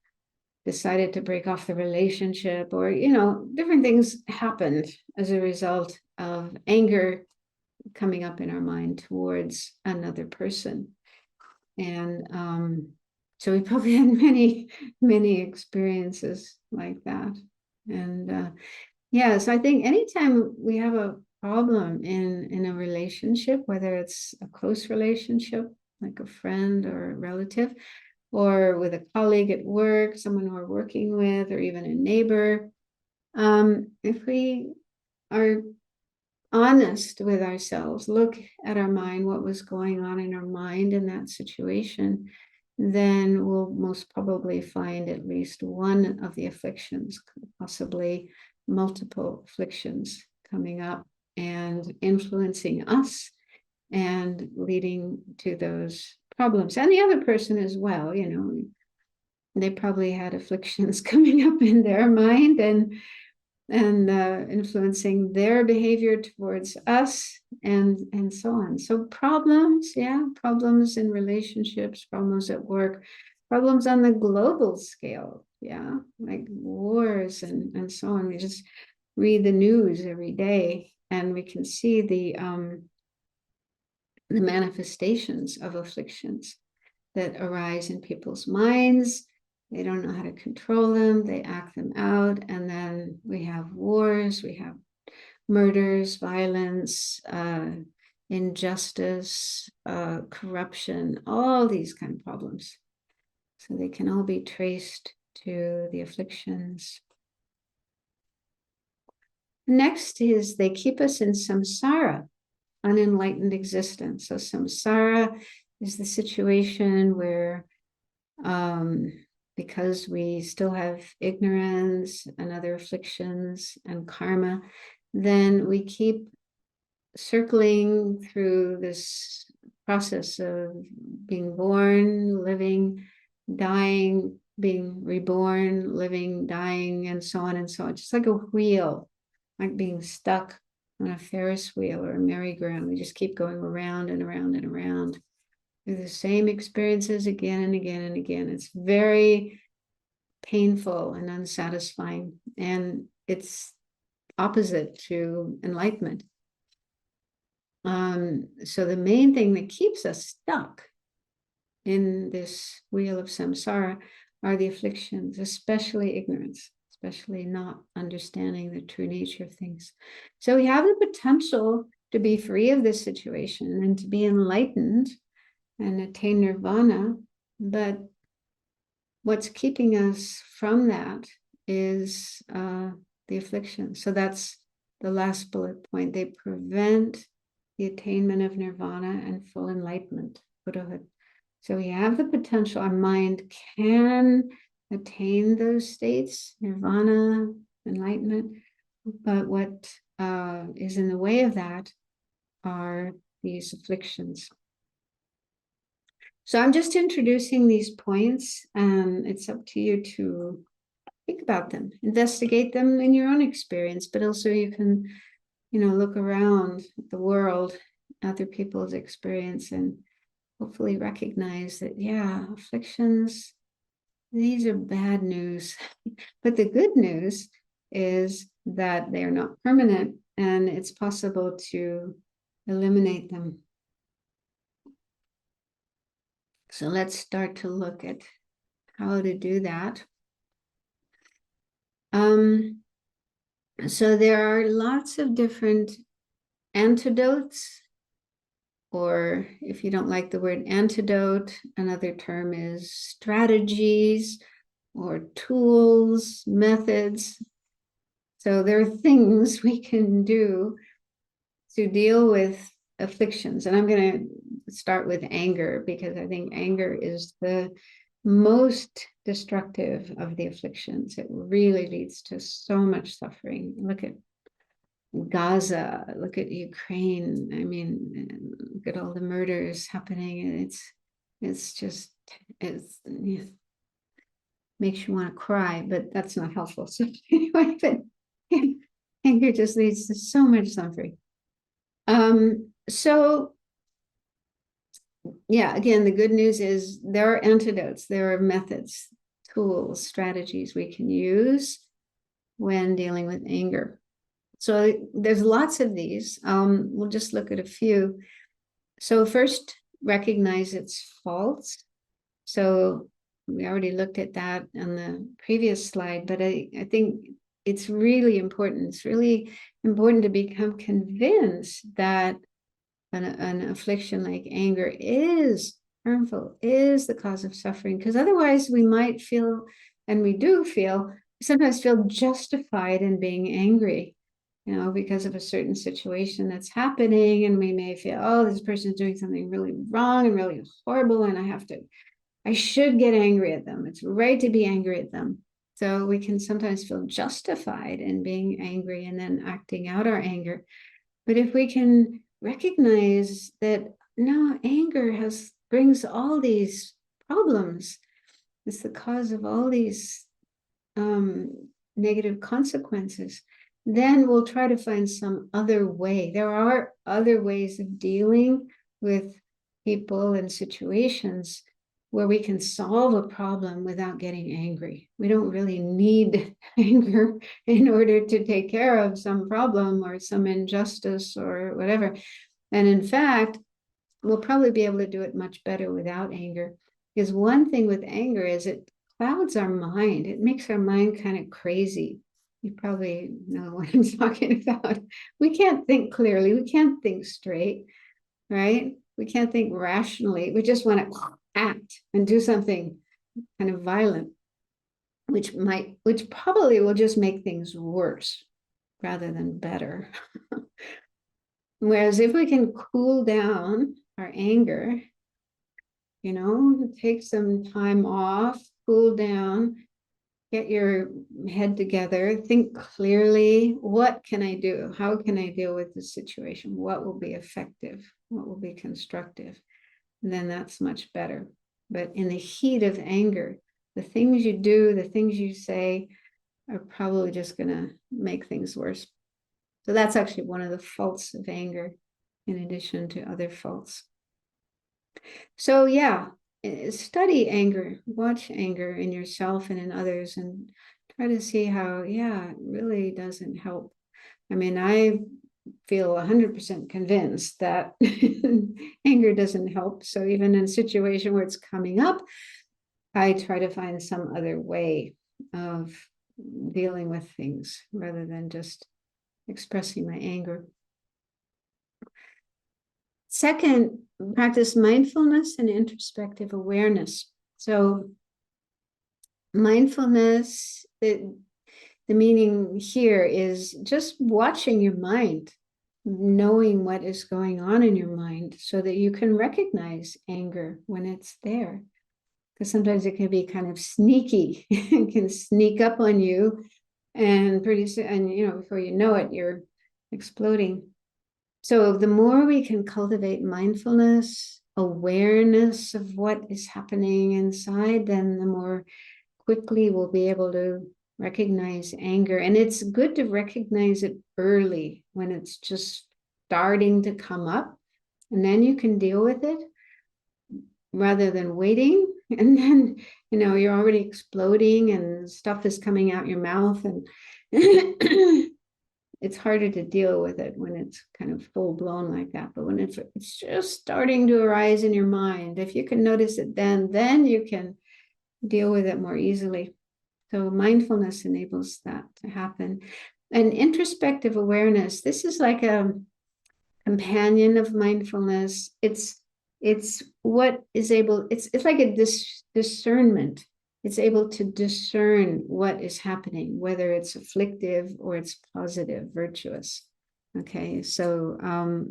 decided to break off the relationship, or, different things happened as a result of anger coming up in our mind towards another person. And so we probably had many, many experiences like that. And so I think anytime we have a problem in a relationship, whether it's a close relationship, like a friend or a relative, or with a colleague at work, someone we're working with, or even a neighbor, if we are honest with ourselves, look at our mind, what was going on in our mind in that situation, then we'll most probably find at least one of the afflictions, possibly multiple afflictions coming up and influencing us and leading to those problems, and the other person as well. They probably had afflictions coming up in their mind and influencing their behavior towards us, and so on. So problems, problems in relationships, problems at work, problems on the global scale, like wars and so on. We just read the news every day, and we can see the manifestations of afflictions that arise in people's minds. They don't know how to control them. They act them out. And then we have wars, we have murders, violence, injustice, corruption, all these kind of problems. So they can all be traced to the afflictions. Next is they keep us in samsara, unenlightened existence. So samsara is the situation where because we still have ignorance and other afflictions and karma, then we keep circling through this process of being born, living, dying, being reborn, living, dying, and so on and so on. Just like a wheel, like being stuck on a Ferris wheel or a merry-go-round. We just keep going around and around and around. The same experiences again and again and again. It's very painful and unsatisfying, and it's opposite to enlightenment. So the main thing that keeps us stuck in this wheel of samsara are the afflictions, especially ignorance, especially not understanding the true nature of things. So we have the potential to be free of this situation and to be enlightened and attain nirvana, but what's keeping us from that is the affliction. So that's the last bullet point. They prevent the attainment of nirvana and full enlightenment, Buddhahood. So we have the potential, our mind can attain those states, nirvana, enlightenment, but what is in the way of that are these afflictions. So I'm just introducing these points, and it's up to you to think about them, investigate them in your own experience, but also you can, look around the world, other people's experience, and hopefully recognize that, afflictions, these are bad news. But the good news is that they are not permanent, and it's possible to eliminate them. So let's start to look at how to do that. So there are lots of different antidotes, or if you don't like the word antidote, another term is strategies or tools, methods. So there are things we can do to deal with afflictions. And I'm going to start with anger, because I think anger is the most destructive of the afflictions. It really leads to so much suffering. Look at Gaza, look at Ukraine. I mean, look at all the murders happening. It makes you want to cry, but that's not helpful. So anyway, but anger just leads to so much suffering. So again, the good news is there are antidotes, there are methods, tools, strategies we can use when dealing with anger. So there's lots of these. We'll just look at a few. So first, recognize its faults. So we already looked at that on the previous slide, but I think it's really important. It's really important to become convinced that an affliction like anger is harmful, is the cause of suffering, because otherwise we might feel, and we do feel, sometimes feel justified in being angry, because of a certain situation that's happening, and we may feel, oh, this person's doing something really wrong and really horrible, and I should get angry at them. It's right to be angry at them. So we can sometimes feel justified in being angry and then acting out our anger. But if we can recognize that, no, anger has brings all these problems. It's the cause of all these negative consequences. Then we'll try to find some other way. There are other ways of dealing with people and situations where we can solve a problem without getting angry. We don't really need anger in order to take care of some problem or some injustice or whatever. And in fact, we'll probably be able to do it much better without anger. Because one thing with anger is it clouds our mind. It makes our mind kind of crazy. You probably know what I'm talking about. We can't think clearly. We can't think straight, right? We can't think rationally. We just want to act and do something kind of violent, which probably will just make things worse rather than better. Whereas if we can cool down our anger, take some time off, cool down, get your head together, think clearly, what can I do? How can I deal with this situation? What will be effective? What will be constructive? And then that's much better. But in the heat of anger, the things you do, the things you say are probably just going to make things worse. So that's actually one of the faults of anger, in addition to other faults. So yeah, study anger, watch anger in yourself and in others, and try to see how, it really doesn't help. I mean, I feel 100% convinced that anger doesn't help. So even in a situation where it's coming up, I try to find some other way of dealing with things rather than just expressing my anger. Second, practice mindfulness and introspective awareness. So mindfulness, the meaning here is just watching your mind, knowing what is going on in your mind so that you can recognize anger when it's there. Because sometimes it can be kind of sneaky. It can sneak up on you, and pretty soon, and before you know it, you're exploding. So the more we can cultivate mindfulness, awareness of what is happening inside, then the more quickly we'll be able to recognize anger. And it's good to recognize it early when it's just starting to come up, and then you can deal with it rather than waiting. And then, you're already exploding and stuff is coming out your mouth, and it's harder to deal with it when it's kind of full blown like that. But when it's just starting to arise in your mind, if you can notice it then you can deal with it more easily. So mindfulness enables that to happen. And introspective awareness, this is like a companion of mindfulness. It's what is able, it's like a discernment. It's able to discern what is happening, whether it's afflictive or it's positive, virtuous. Okay, so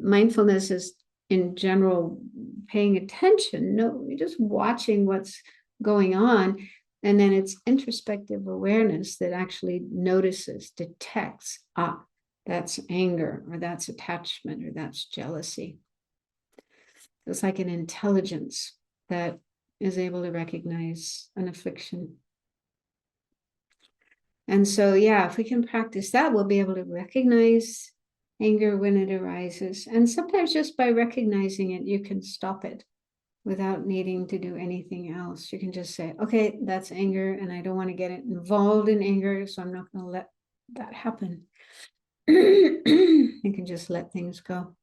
mindfulness is in general paying attention. No, you're just watching what's going on. And then it's introspective awareness that actually notices, detects, that's anger, or that's attachment, or that's jealousy. It's like an intelligence that is able to recognize an affliction. And so, if we can practice that, we'll be able to recognize anger when it arises. And sometimes just by recognizing it, you can stop it without needing to do anything else. You can just say, okay, that's anger, and I don't want to get involved in anger, so I'm not going to let that happen. You can just let things go.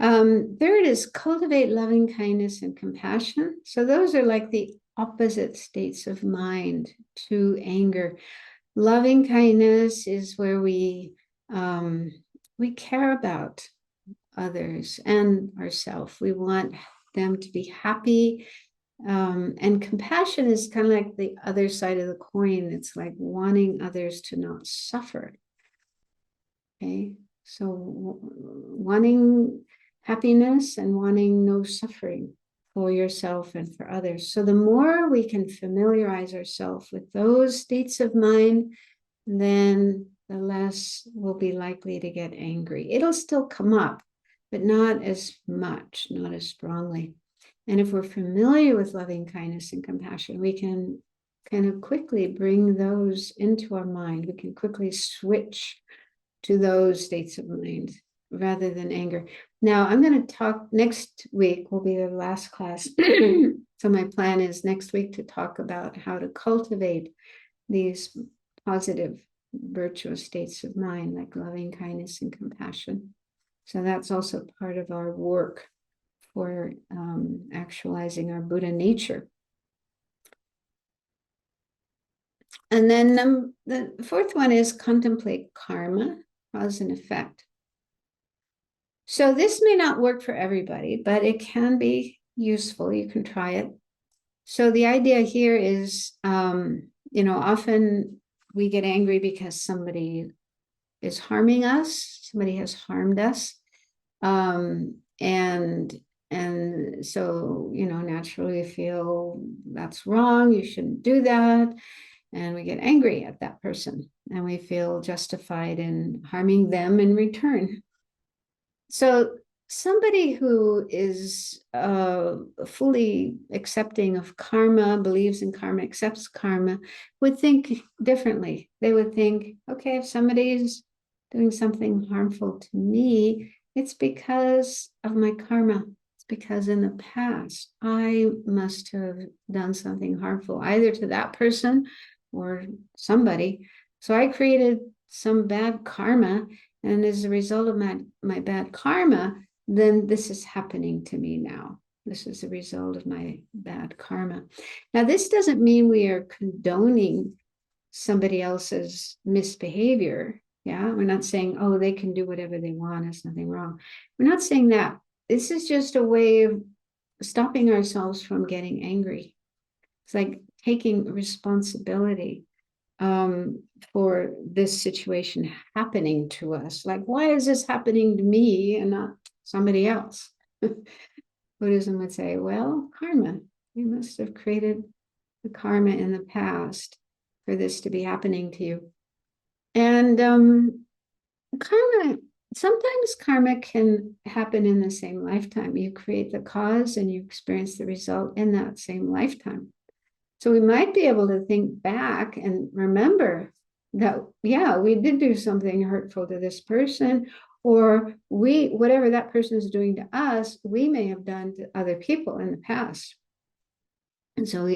Third is cultivate loving kindness and compassion. So those are like the opposite states of mind to anger. Loving kindness is where we care about others and ourselves. We want them to be happy. And compassion is kind of like the other side of the coin. It's like wanting others to not suffer. Okay, so wanting happiness and wanting no suffering for yourself and for others. So the more we can familiarize ourselves with those states of mind, then the less we'll be likely to get angry. It'll still come up, but not as much, not as strongly. And if we're familiar with loving kindness and compassion, we can kind of quickly bring those into our mind. We can quickly switch to those states of mind rather than anger. Now, I'm going to talk next week, will be the last class. So my plan is next week to talk about how to cultivate these positive, virtuous states of mind, like loving kindness and compassion. So that's also part of our work for actualizing our Buddha nature. And then the fourth one is contemplate karma, cause and effect. So this may not work for everybody, but it can be useful. You can try it. So the idea here is, often we get angry because somebody is harming us, somebody has harmed us. And so, naturally we feel that's wrong, you shouldn't do that. And we get angry at that person and we feel justified in harming them in return. So somebody who is fully accepting of karma, believes in karma, accepts karma, would think differently. They would think, okay, if somebody's doing something harmful to me, it's because of my karma. It's because in the past, I must have done something harmful, either to that person or somebody. So I created some bad karma. And as a result of my bad karma, then this is happening to me now. This is a result of my bad karma. Now, this doesn't mean we are condoning somebody else's misbehavior. Yeah, we're not saying, oh, they can do whatever they want, there's nothing wrong. We're not saying that. This is just a way of stopping ourselves from getting angry. It's like taking responsibility for this situation happening to us. Like, why is this happening to me and not somebody else? Buddhism would say, well, karma. You must have created the karma in the past for this to be happening to you. And sometimes karma can happen in the same lifetime. You create the cause and you experience the result in that same lifetime. So we might be able to think back and remember that, yeah, we did do something hurtful to this person, or whatever that person is doing to us, we may have done to other people in the past. And so,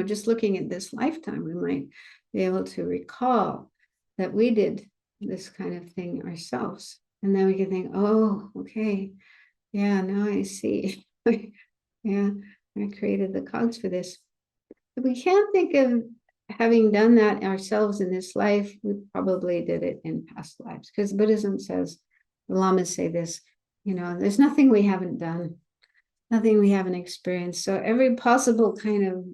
just looking at this lifetime, we might be able to recall that we did this kind of thing ourselves. And then we can think, oh, okay, yeah, now I see. Yeah, I created the cause for this. If we can't think of having done that ourselves in this life, we probably did it in past lives. Because Buddhism says, the Lamas say this, there's nothing we haven't done, nothing we haven't experienced. So every possible kind of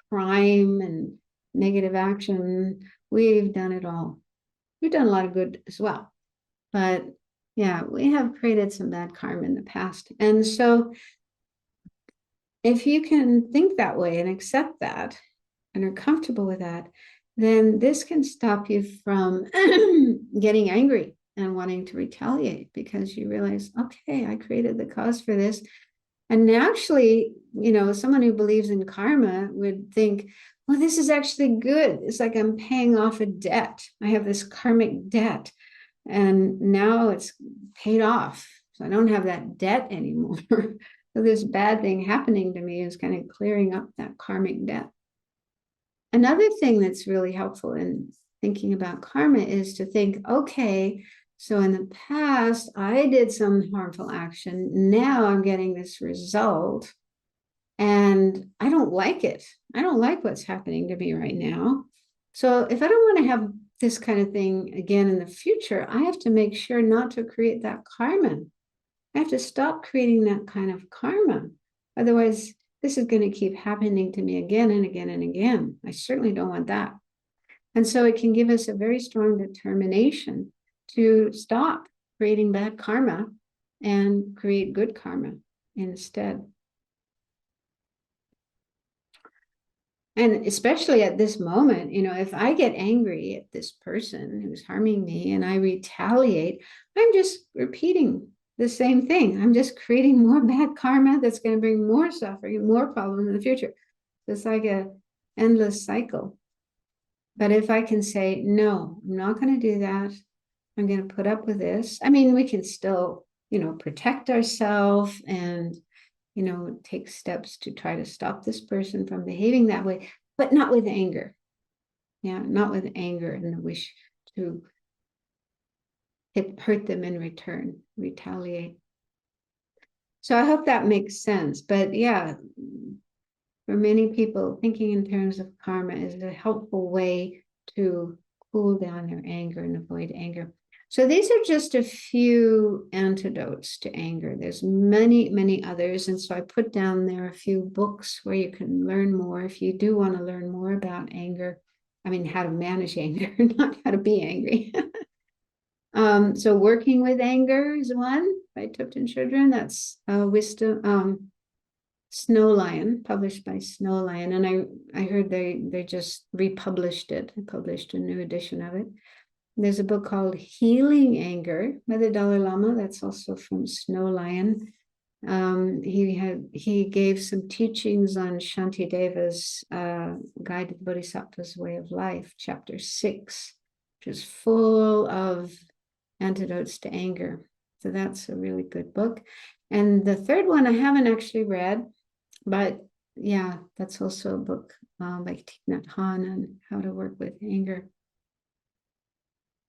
crime and negative action, we've done it all. We've done a lot of good as well. But yeah, we have created some bad karma in the past. And so if you can think that way and accept that and are comfortable with that, then this can stop you from getting angry and wanting to retaliate, because you realize, okay, I created the cause for this. And actually, someone who believes in karma would think, well, this is actually good. It's like I'm paying off a debt. I have this karmic debt and now it's paid off. So I don't have that debt anymore. So this bad thing happening to me is kind of clearing up that karmic debt. Another thing that's really helpful in thinking about karma is to think, okay, so in the past, I did some harmful action. Now I'm getting this result and I don't like it. I don't like what's happening to me right now. So if I don't want to have this kind of thing again in the future, I have to make sure not to create that karma. I have to stop creating that kind of karma. Otherwise, this is going to keep happening to me again and again and again. I certainly don't want that. And so it can give us a very strong determination to stop creating bad karma and create good karma instead. And especially at this moment, if I get angry at this person who's harming me and I retaliate, I'm just repeating the same thing. I'm just creating more bad karma that's going to bring more suffering, more problems in the future. It's like a endless cycle. But if I can say, no, I'm not going to do that. I'm going to put up with this. I mean, we can still, protect ourselves and, take steps to try to stop this person from behaving that way, but not with anger. Yeah, not with anger and the wish to hurt them in return, retaliate. So I hope that makes sense. But yeah, for many people, thinking in terms of karma is a helpful way to cool down their anger and avoid anger. So these are just a few antidotes to anger. There's many, many others. And so I put down there a few books where you can learn more if you do want to learn more about anger. I mean, how to manage anger, not how to be angry. So Working with Anger is one by Tupten Children. That's wisdom. Snow Lion, published by Snow Lion, and I heard they just republished it. They published a new edition of it. There's a book called Healing Anger by the Dalai Lama. That's also from Snow Lion. He gave some teachings on Shantideva's Guide to the Bodhisattva's Way of Life, chapter 6, which is full of antidotes to anger. So that's a really good book. And the third one I haven't actually read, but yeah, that's also a book by Thich Nhat Hanh on how to work with anger.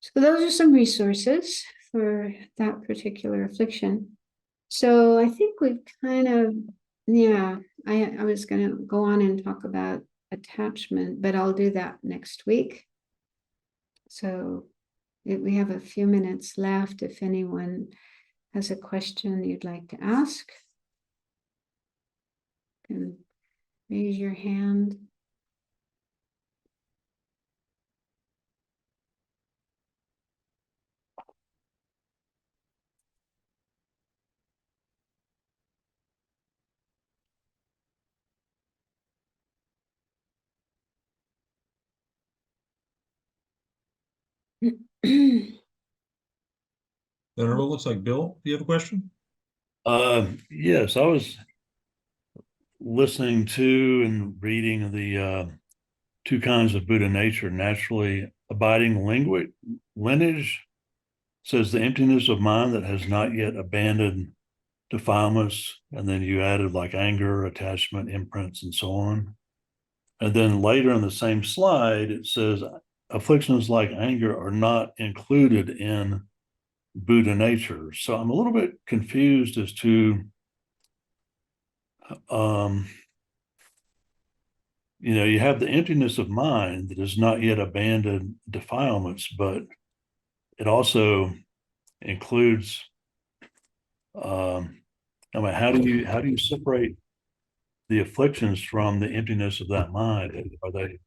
So those are some resources for that particular affliction. So I think we've kind of, yeah, I was going to go on and talk about attachment, but I'll do that next week. So we have a few minutes left if anyone has a question you'd like to ask. You can raise your hand. Venerable, looks like Bill, do you have a question? Yes, I was listening to and reading the two kinds of Buddha nature, naturally abiding lineage, says the emptiness of mind that has not yet abandoned defilements, and then you added like anger, attachment, imprints, and so on. And then later in the same slide, it says afflictions like anger are not included in Buddha nature. So I'm a little bit confused as to you have the emptiness of mind that has not yet abandoned defilements, but it also includes, I mean, how do you separate the afflictions from the emptiness of that mind? Are they?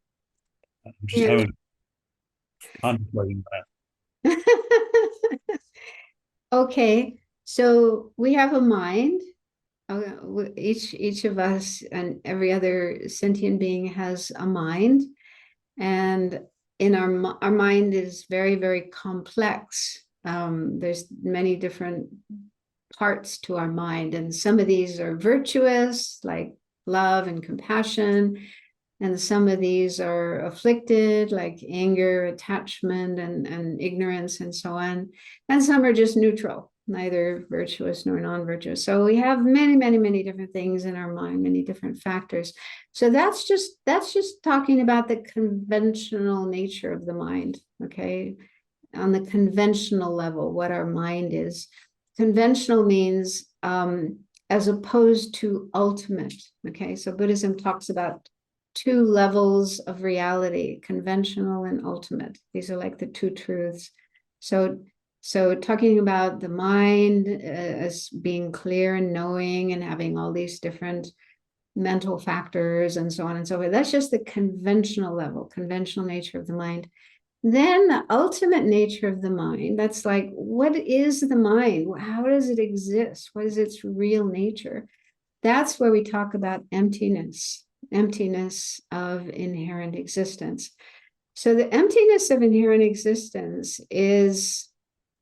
I'm just having contemplating that. Okay, so we have a mind. Each of us and every other sentient being has a mind, and in our mind is very, very complex. There's many different parts to our mind, and some of these are virtuous, like love and compassion, and some of these are afflicted, like anger, attachment, and ignorance, and so on. And some are just neutral, neither virtuous nor non-virtuous. So we have many, many, many different things in our mind, many different factors. So that's just talking about the conventional nature of the mind, okay? On the conventional level, what our mind is. Conventional means as opposed to ultimate, okay? So Buddhism talks about two levels of reality, conventional and ultimate. These are like the two truths. So talking about the mind as being clear and knowing and having all these different mental factors and so on and so forth. That's just the conventional level, conventional nature of the mind. Then the ultimate nature of the mind, that's like, what is the mind? How does it exist? What is its real nature? That's where we talk about emptiness of inherent existence. So the emptiness of inherent existence is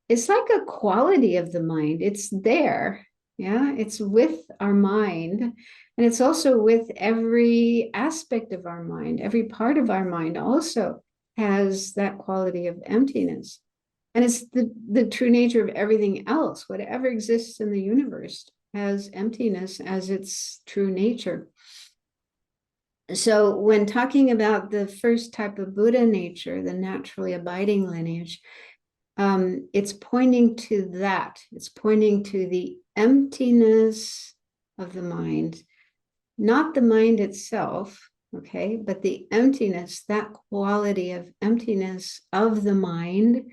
it's like a quality of the mind. It's there. Yeah, it's with our mind. And it's also with every aspect of our mind. Every part of our mind also has that quality of emptiness. And it's the true nature of everything else. Whatever exists in the universe has emptiness as its true nature. So when talking about the first type of Buddha nature, the naturally abiding lineage, it's pointing to that. It's pointing to the emptiness of the mind, not the mind itself, okay, but the emptiness, that quality of emptiness of the mind.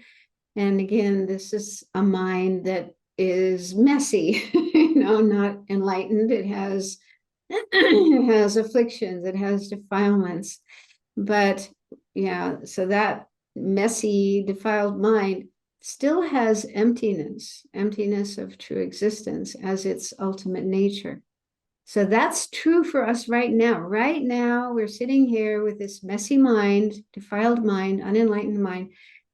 And again, this is a mind that is messy, not enlightened. It has afflictions, it has defilements. But yeah, so that messy, defiled mind still has emptiness of true existence as its ultimate nature. So that's true for us right now. Right now, we're sitting here with this messy mind, defiled mind, unenlightened mind,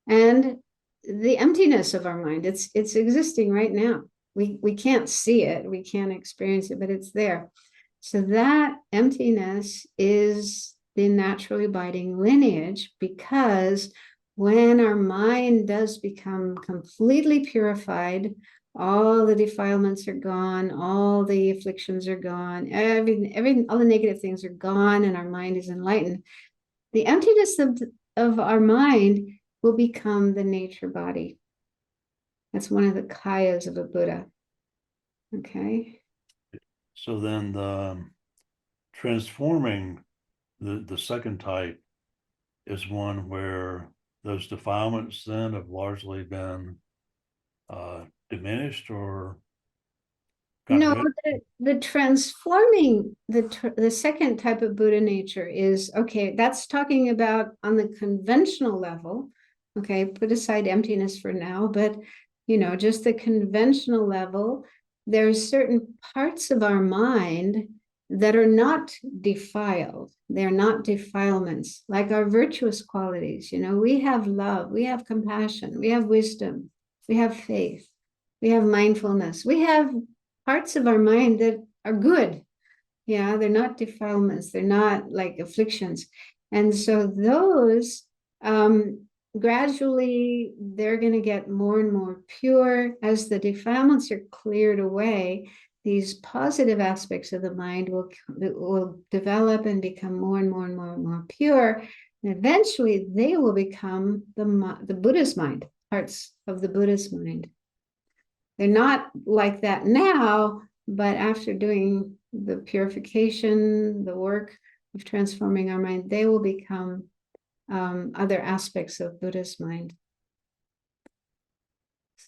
and the emptiness of our mind. It's existing right now. We can't see it, we can't experience it, but it's there. So that emptiness is the naturally abiding lineage, because when our mind does become completely purified, all the defilements are gone, all the afflictions are gone, everything, all the negative things are gone, and our mind is enlightened. The emptiness of our mind will become the nature body. That's one of the kayas of a Buddha. Okay. So then the transforming the second type is one where those defilements then have largely been diminished or No, rid. the transforming, the second type of Buddha nature is, okay, that's talking about on the conventional level. Okay, put aside emptiness for now, but just the conventional level, there's certain parts of our mind that are not defiled. They're not defilements, like our virtuous qualities. We have love, we have compassion, we have wisdom, we have faith, we have mindfulness, we have parts of our mind that are good. Yeah, they're not defilements, they're not like afflictions. And so those gradually they're going to get more and more pure as the defilements are cleared away. These positive aspects of the mind will develop and become more and more and more and more pure. And eventually they will become the Buddha's mind, parts of the Buddha's mind. They're not like that now, but after doing the purification, the work of transforming our mind, they will become other aspects of Buddha's mind.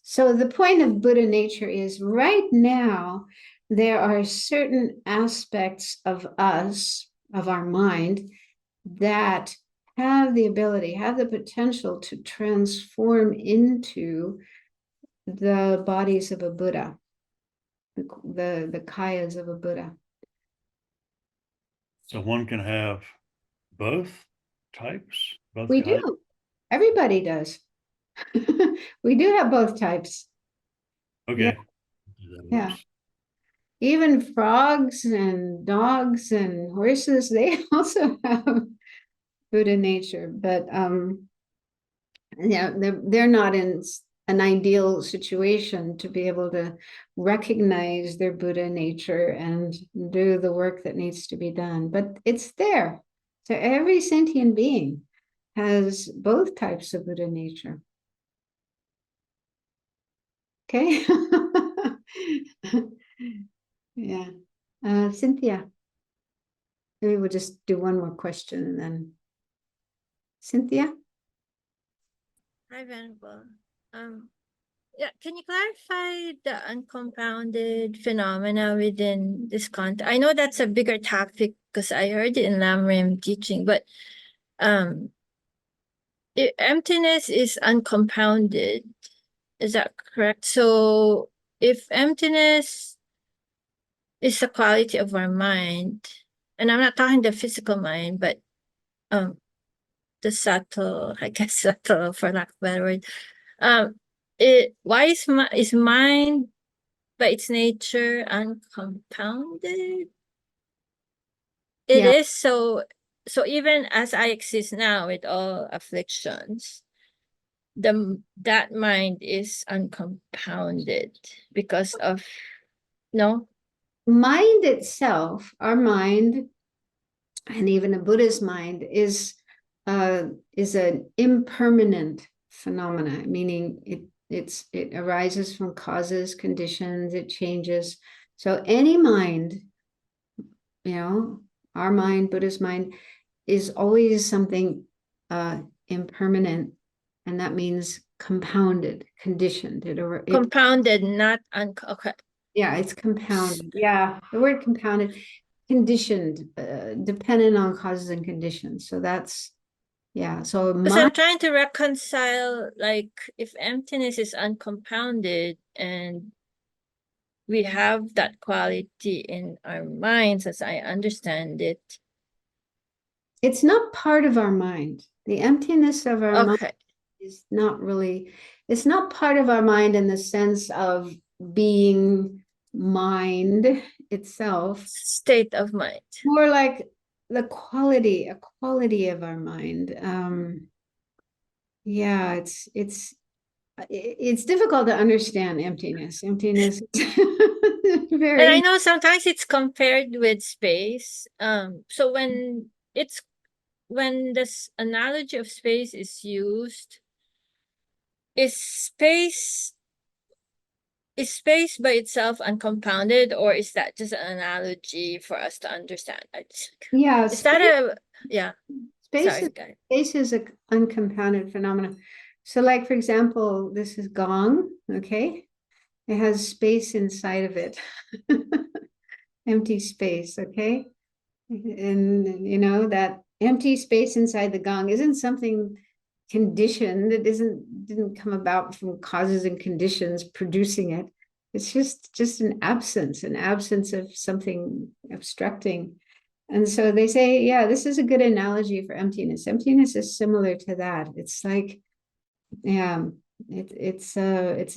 So the point of Buddha nature is right now, there are certain aspects of us, of our mind, that have the ability, have the potential to transform into the bodies of a Buddha, the kayas of a Buddha. So one can have both types, both We kinds? do. Everybody does. We do have both types. Okay. Yeah. Even frogs and dogs and horses, they also have Buddha nature, but yeah, they're not in an ideal situation to be able to recognize their Buddha nature and do the work that needs to be done. But it's there. So every sentient being has both types of Buddha nature. Okay. Yeah. Cynthia. Maybe we'll just do one more question and then. Cynthia? Hi, Venerable. Yeah, can you clarify the uncompounded phenomena within this context? I know that's a bigger topic because I heard it in Lamrim teaching, but emptiness is uncompounded. Is that correct? So if emptiness is the quality of our mind, and I'm not talking the physical mind, but the subtle, I guess subtle for lack of a better word, why is mind by its nature uncompounded? It Yeah. is so even as I exist now with all afflictions, that mind is uncompounded because of no Mind itself, our mind, and even a Buddhist mind, is an impermanent phenomena, meaning it arises from causes, conditions, it changes. So any mind, our mind, Buddhist mind, is always something impermanent, and that means compounded, conditioned. compounded, not okay. Yeah, it's compounded. Yeah, the word compounded, conditioned, dependent on causes and conditions. So that's, yeah. So Because I'm trying to reconcile, like, if emptiness is uncompounded and we have that quality in our minds, as I understand it. It's not part of our mind. The emptiness of our mind Okay. is not really, it's not part of our mind in the sense of being mind itself. State of mind. More like a quality of our mind. Yeah, it's difficult to understand emptiness. Emptiness is And I very, know sometimes it's compared with space. So when this analogy of space is used, is space by itself uncompounded, or is that just an analogy for us to understand? yeah, Is that a yeah? space Sorry, is guys. space is an uncompounded phenomenon. So, like, for example, this is gong, okay? It has space inside of it. Empty space, okay? And that empty space inside the gong isn't something conditioned. It didn't come about from causes and conditions producing it. It's just an absence of something obstructing. And so they say, yeah, this is a good analogy for emptiness. Emptiness is similar to that. It's like, yeah, it's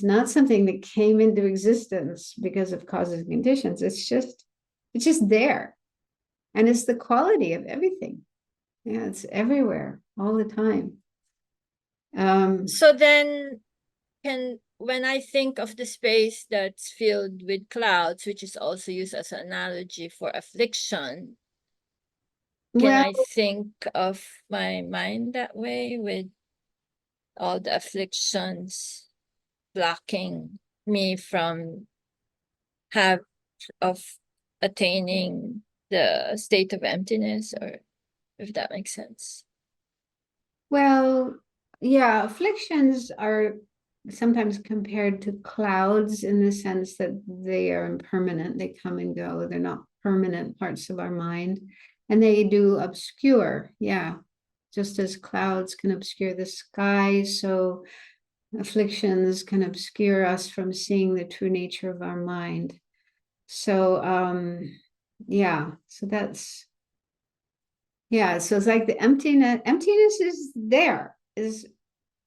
not something that came into existence because of causes and conditions. It's just there. And it's the quality of everything. Yeah, it's everywhere all the time. So then, when I think of the space that's filled with clouds, which is also used as an analogy for affliction, can Well, I think of my mind that way, with all the afflictions blocking me from of attaining the state of emptiness, or if that makes sense? well, yeah, afflictions are sometimes compared to clouds in the sense that they are impermanent. They come and go. They're not permanent parts of our mind. And they do obscure, yeah, just as clouds can obscure the sky, so afflictions can obscure us from seeing the true nature of our mind. So yeah, so that's, yeah, so it's like the emptiness is there, is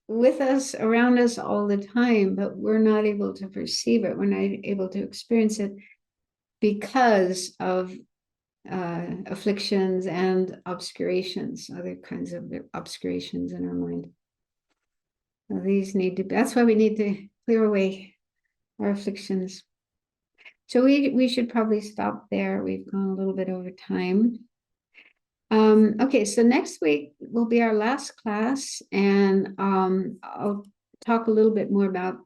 with us, around us all the time, but we're not able to perceive it. We're not able to experience it because of afflictions and obscurations, other kinds of obscurations in our mind. So that's why we need to clear away our afflictions. So we should probably stop there. We've gone a little bit over time. Okay, so next week will be our last class, and I'll talk a little bit more about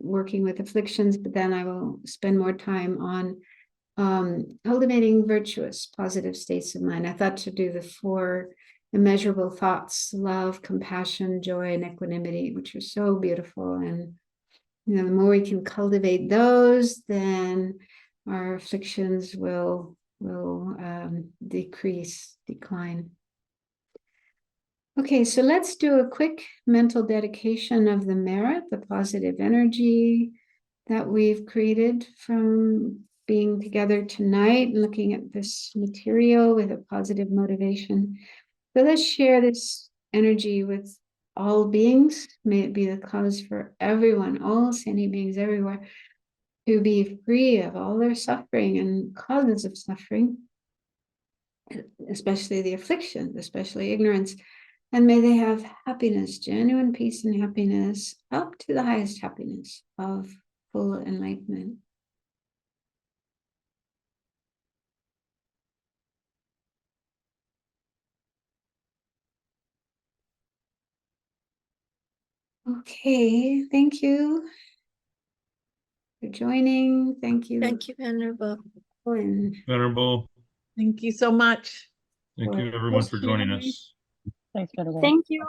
working with afflictions, but then I will spend more time on cultivating virtuous, positive states of mind. I thought to do the 4 immeasurable thoughts: love, compassion, joy, and equanimity, which are so beautiful. And the more we can cultivate those, then our afflictions will decline. Okay, so let's do a quick mental dedication of the merit, the positive energy that we've created from being together tonight and looking at this material with a positive motivation. So let's share this energy with all beings. May it be the cause for everyone, all sentient beings everywhere, to be free of all their suffering and causes of suffering, especially the affliction, especially ignorance. And may they have happiness, genuine peace and happiness, up to the highest happiness of full enlightenment. Okay, thank you for joining. Thank you. Thank you, Venerable. And Venerable, Thank you so much. thank you everyone for joining us. Thanks, Venerable. Thank you.